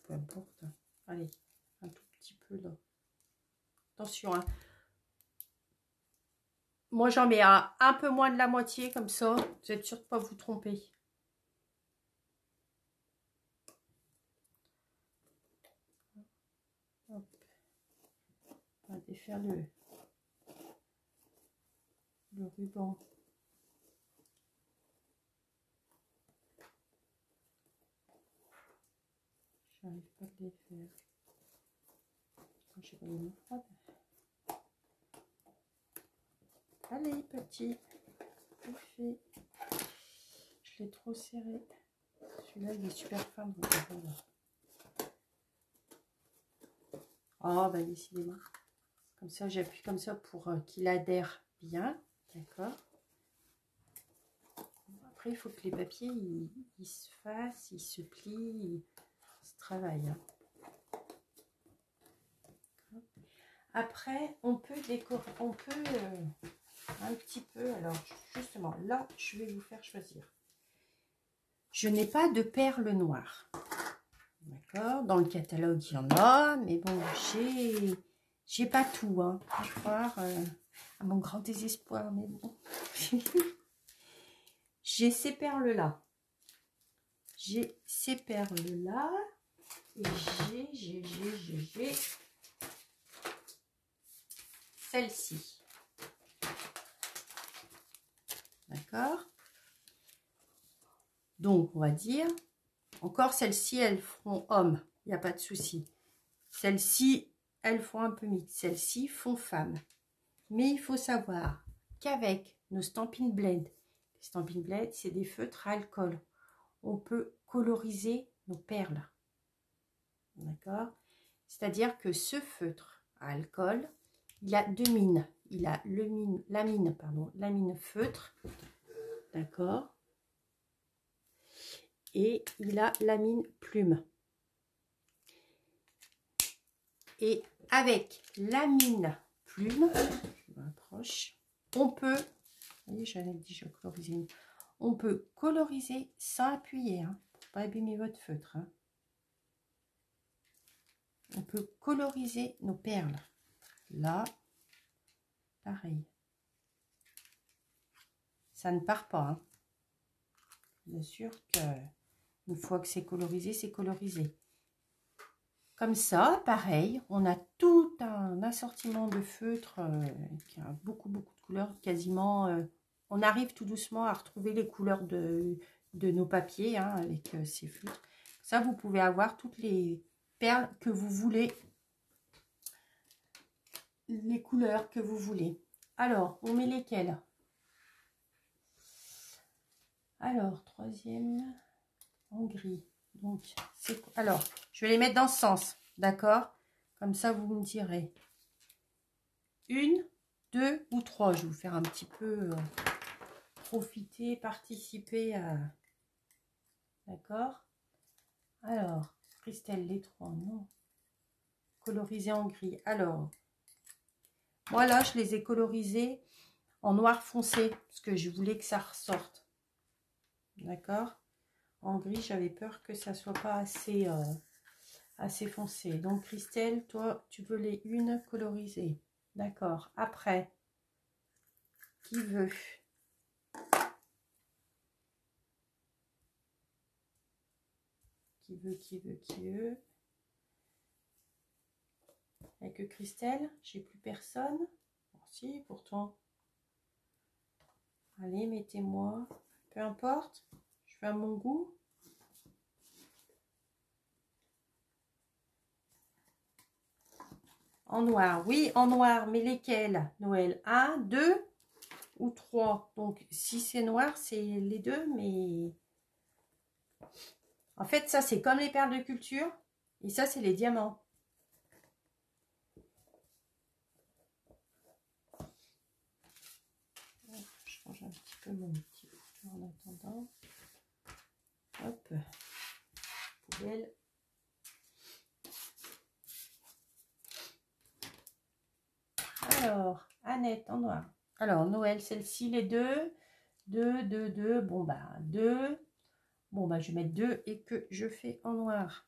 Peu importe. Allez, un tout petit peu là. Attention, hein. Moi, j'en mets un peu moins de la moitié, comme ça. Vous êtes sûr de ne pas vous tromper. Hop. On va défaire le ruban. J'arrive pas à le défaire. J'ai pas les mains froides. Allez, petit. Tout fait. Je l'ai trop serré. Celui-là, il est super fin. Oh, bah décidément. Comme ça, j'appuie comme ça pour qu'il adhère bien. D'accord. Après, il faut que les papiers, ils se fassent, ils se plient, ils se travaillent. Hein. Après, on peut décorer, on peut un petit peu, alors justement, là, je vais vous faire choisir. Je n'ai pas de perles noires. D'accord. Dans le catalogue, il y en a, mais bon, j'ai pas tout, hein. Je crois, à mon grand désespoir, mais bon. J'ai ces perles-là. J'ai ces perles-là. Et j'ai celle-ci. D'accord? Donc, on va dire, encore celles-ci, elles feront homme. Il n'y a pas de souci. Celles-ci, elles font un peu mix. Celles-ci font femme. Mais il faut savoir qu'avec nos Stampin' Blend, les Stampin' Blend, c'est des feutres à alcool. On peut coloriser nos perles. D'accord? C'est-à-dire que ce feutre à alcool, il a deux mines. Il a la mine feutre. D'accord? Et il a la mine plume. Et avec la mine plume, je m'approche, on peut, vous voyez, j'avais dit je colorisais, on peut coloriser sans appuyer, hein, pour pas abîmer votre feutre. Hein. On peut coloriser nos perles. Là, pareil. Ça ne part pas. Hein. Bien sûr que une fois que c'est colorisé, c'est colorisé. Comme ça, pareil, on a tout un assortiment de feutres qui a beaucoup de couleurs, quasiment. On arrive tout doucement à retrouver les couleurs de nos papiers hein, avec ces feutres. Ça, vous pouvez avoir toutes les perles que vous voulez, les couleurs que vous voulez. Alors, on met lesquelles? Alors, troisième en gris. Donc, alors, je vais les mettre dans ce sens, d'accord? Comme ça, vous me direz. Une, deux ou trois. Je vais vous faire un petit peu profiter, participer à... D'accord? Alors, Christelle, les trois, non. Colorisé en gris. Alors, moi là, je les ai colorisés en noir foncé, parce que je voulais que ça ressorte. D'accord? En gris, j'avais peur que ça soit pas assez... assez foncé. Donc Christelle, toi, tu veux les unes colorisées. D'accord. Après, qui veut? Qui veut? Il n'y a que Christelle, j'ai plus personne. Bon, si, pourtant. Allez, mettez-moi. Peu importe, je fais à mon goût. En noir, oui, en noir, mais lesquels, Noël? 1, 2 ou 3? Donc, si c'est noir, c'est les deux, mais... En fait, ça, c'est comme les perles de culture. Et ça, c'est les diamants. Je change un petit peu mon petit couteau en attendant. Hop. Poubelle. Alors, Annette en noir. Alors, Noël, celle-ci, les deux. 2, 2, 2. Bon, bah, 2. Bon, bah, je vais mettre 2 et que je fais en noir.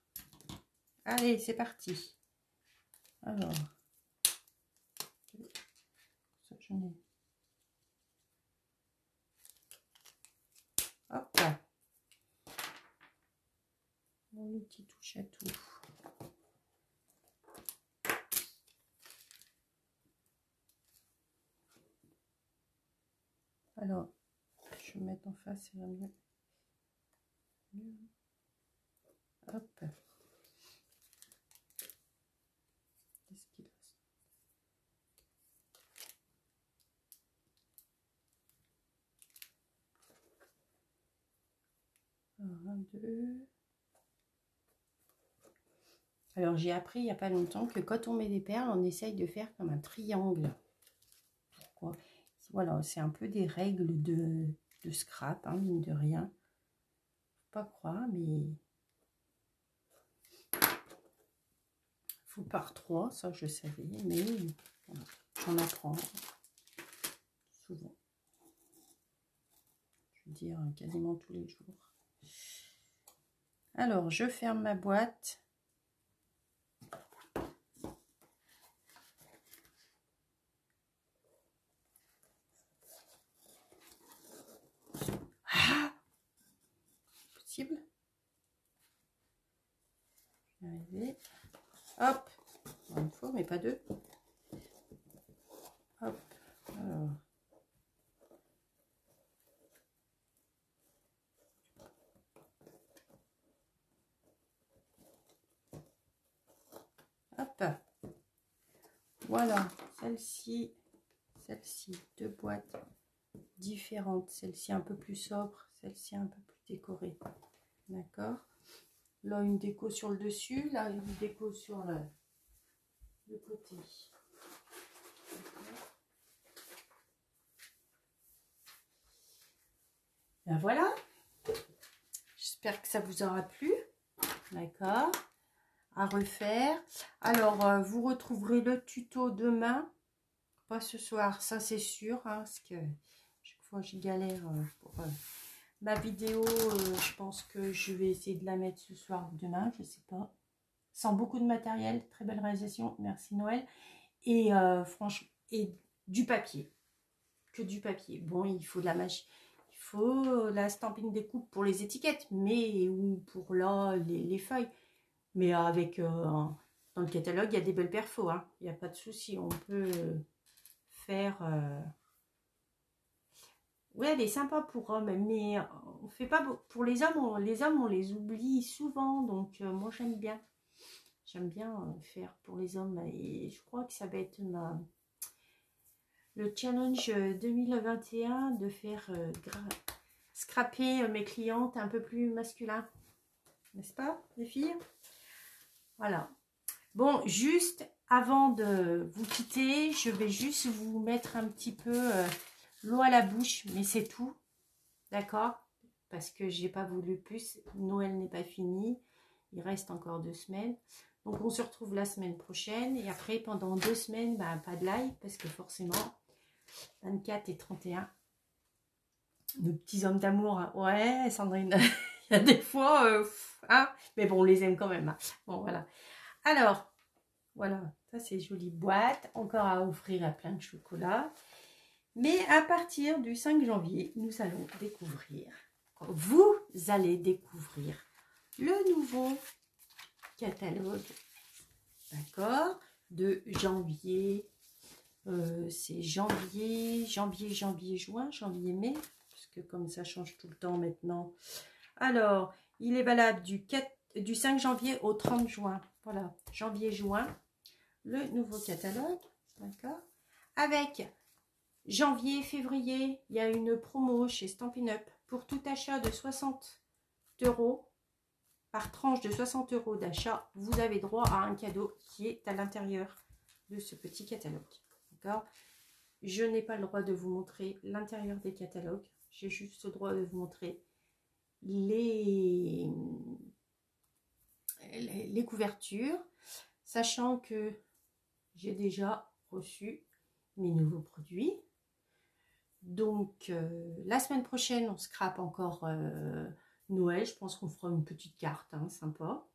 Allez, c'est parti. Alors. Ça, j'en ai. Hop. Mon outil touche à tout. Alors, je vais mettre en face, c'est mieux. Hop. Qu'est-ce qu'il reste? Alors, 1, 2. Alors, j'ai appris il n'y a pas longtemps que quand on met des perles, on essaye de faire comme un triangle. Pourquoi? Voilà, c'est un peu des règles de scrap, hein, mine de rien. Faut pas croire, mais... Faut par 3, ça je savais, mais voilà, j'en apprends souvent. Je veux dire, quasiment tous les jours. Alors, je ferme ma boîte. Ah, possible. arriver. Hop, une fois, mais pas deux. Hop, alors. Hop, voilà, celle-ci, deux boîtes différentes. Celle-ci un peu plus sobre, celle-ci un peu plus décorée. D'accord. Là, une déco sur le dessus, là, une déco sur le côté. Ben voilà. J'espère que ça vous aura plu. D'accord. À refaire. Alors, vous retrouverez le tuto demain. Pas ce soir, ça c'est sûr. Hein, parce que chaque fois, je galère pour ma vidéo. Je pense que je vais essayer de la mettre ce soir ou demain. Je sais pas. Sans beaucoup de matériel. Très belle réalisation. Merci Noël. Et franchement, et du papier. Que du papier. Bon, il faut de la magie. Il faut la stamping découpe pour les étiquettes. Mais, ou pour là, les feuilles. Mais avec, dans le catalogue, il y a des belles perfos. Hein. Il n'y a pas de souci. On peut faire... Oui, elle est sympa pour hommes. Mais on fait pas... Pour les hommes, on les oublie souvent. Donc, moi, j'aime bien. J'aime bien faire pour les hommes. Et je crois que ça va être le challenge 2021 de faire scraper mes clientes un peu plus masculin. N'est-ce pas, les filles? Voilà. Bon, juste avant de vous quitter, je vais juste vous mettre un petit peu l'eau à la bouche, mais c'est tout. D'accord? Parce que j'ai pas voulu plus. Noël n'est pas fini. Il reste encore 2 semaines. Donc, on se retrouve la semaine prochaine. Et après, pendant 2 semaines, bah, pas de live. Parce que forcément, 24 et 31, nos petits hommes d'amour. Hein. Ouais, Sandrine, il y a des fois... hein, mais bon, on les aime quand même. Hein. Bon, voilà. Alors, voilà. Ça, c'est jolie boîte. Encore à offrir à plein de chocolat. Mais à partir du 5 janvier, nous allons découvrir... Vous allez découvrir le nouveau catalogue, d'accord, de janvier. C'est janvier, juin, mai, parce que comme ça change tout le temps maintenant. Alors, il est valable du 5 janvier au 30 juin. Voilà, janvier-juin, le nouveau catalogue, d'accord. Avec janvier-février, il y a une promo chez Stampin' Up. Pour tout achat de 60 €, par tranche de 60 € d'achat, vous avez droit à un cadeau qui est à l'intérieur de ce petit catalogue. D'accord? Je n'ai pas le droit de vous montrer l'intérieur des catalogues. J'ai juste le droit de vous montrer les couvertures, sachant que j'ai déjà reçu mes nouveaux produits. Donc, la semaine prochaine, on scrape encore Noël. Je pense qu'on fera une petite carte, hein, sympa.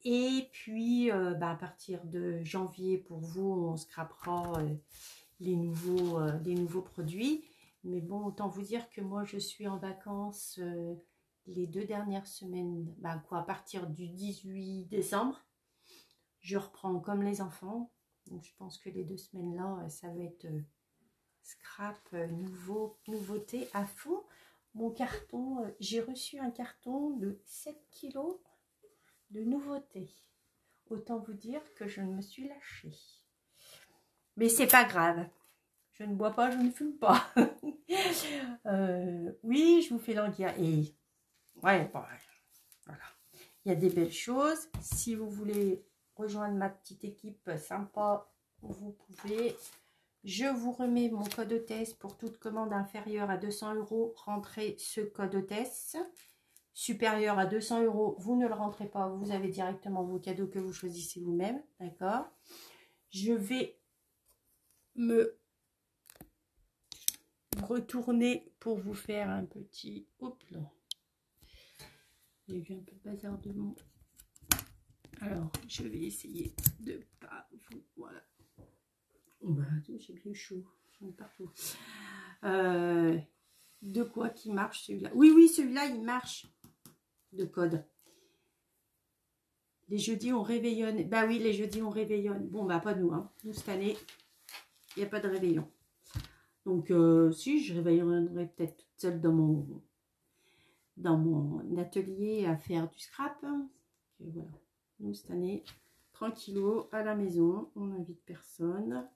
Et puis, à partir de janvier, pour vous, on scrapera les nouveaux produits. Mais bon, autant vous dire que moi, je suis en vacances les 2 dernières semaines. À partir du 18 décembre, je reprends comme les enfants. Donc, je pense que les 2 semaines-là, ça va être... scrap nouveauté à fond. Mon carton, j'ai reçu un carton de 7 kilos de nouveautés. Autant vous dire que je me suis lâchée. Mais c'est pas grave. Je ne bois pas, je ne fume pas. Oui, je vous fais languir. Et ouais, bon, voilà. Il y a des belles choses. Si vous voulez rejoindre ma petite équipe sympa, vous pouvez. Je vous remets mon code hôtesse pour toute commande inférieure à 200 €. Rentrez ce code hôtesse. Supérieur à 200 €, vous ne le rentrez pas. Vous avez directement vos cadeaux que vous choisissez vous-même. D'accord? Je vais me retourner pour vous faire un petit... Hop là. J'ai vu un peu le bazar de mon... Alors, je vais essayer de pas vous... Voilà. J'ai bien chaud. J'en ai partout. De quoi qui marche celui-là? Oui, celui-là, il marche. De code. Les jeudis, on réveillonne. Bah oui, les jeudis, on réveillonne. Bon, bah pas nous, hein. Nous, cette année, il n'y a pas de réveillon. Donc, si, je réveillerai peut-être toute seule dans mon atelier à faire du scrap. Et voilà. Nous, cette année, tranquillo, à la maison. On n'invite personne.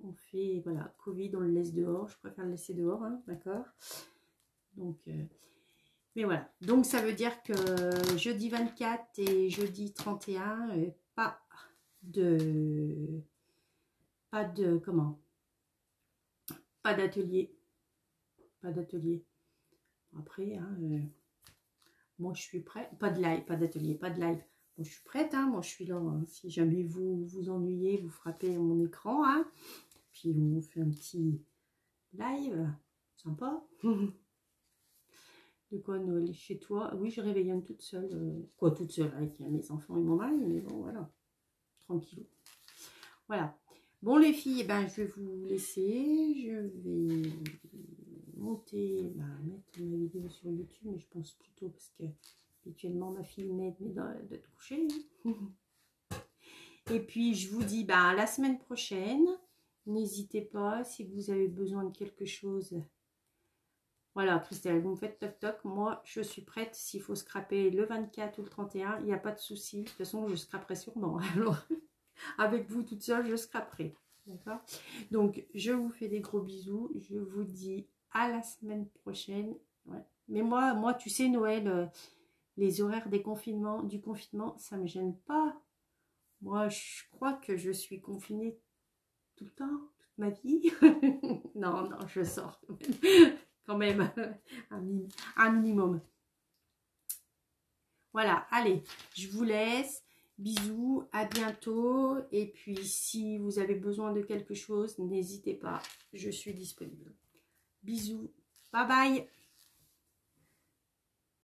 On fait, voilà, Covid, on le laisse dehors. Je préfère le laisser dehors, hein, d'accord. Donc, mais voilà. Donc, ça veut dire que jeudi 24 et jeudi 31, comment? Pas d'atelier. Pas d'atelier. Après, hein, moi, je suis prête. Pas de live, pas d'atelier, pas de live. Bon, je suis prête, hein, moi, je suis là. Hein. Si jamais vous vous ennuyez, vous frappez mon écran, hein. Puis, on fait un petit live. Sympa. De quoi, Noël chez toi? Oui, je réveillonne toute seule. Quoi, toute seule, avec mes enfants et mon mari, mais bon, voilà. Tranquille. Voilà. Bon, les filles, ben, je vais vous laisser. Je vais monter, mettre ma vidéo sur YouTube, mais je pense plutôt parce que habituellement ma fille m'aide d'être couchée. Et puis, je vous dis, à la semaine prochaine. N'hésitez pas, si vous avez besoin de quelque chose. Voilà, Christelle, vous me faites toc toc. Moi, je suis prête. S'il faut scraper le 24 ou le 31, il n'y a pas de souci. De toute façon, je scraperai sûrement. Alors, avec vous toute seule, je scraperai. D'accord? Donc, je vous fais des gros bisous. Je vous dis à la semaine prochaine. Ouais. Mais moi, tu sais, Noël, les horaires du confinement, ça ne me gêne pas. Moi, je crois que je suis confinée tout le temps, toute ma vie. Non, je sors quand même un minimum. Voilà, allez, je vous laisse. Bisous, à bientôt. Et puis, si vous avez besoin de quelque chose, n'hésitez pas, je suis disponible. Bisous, bye bye.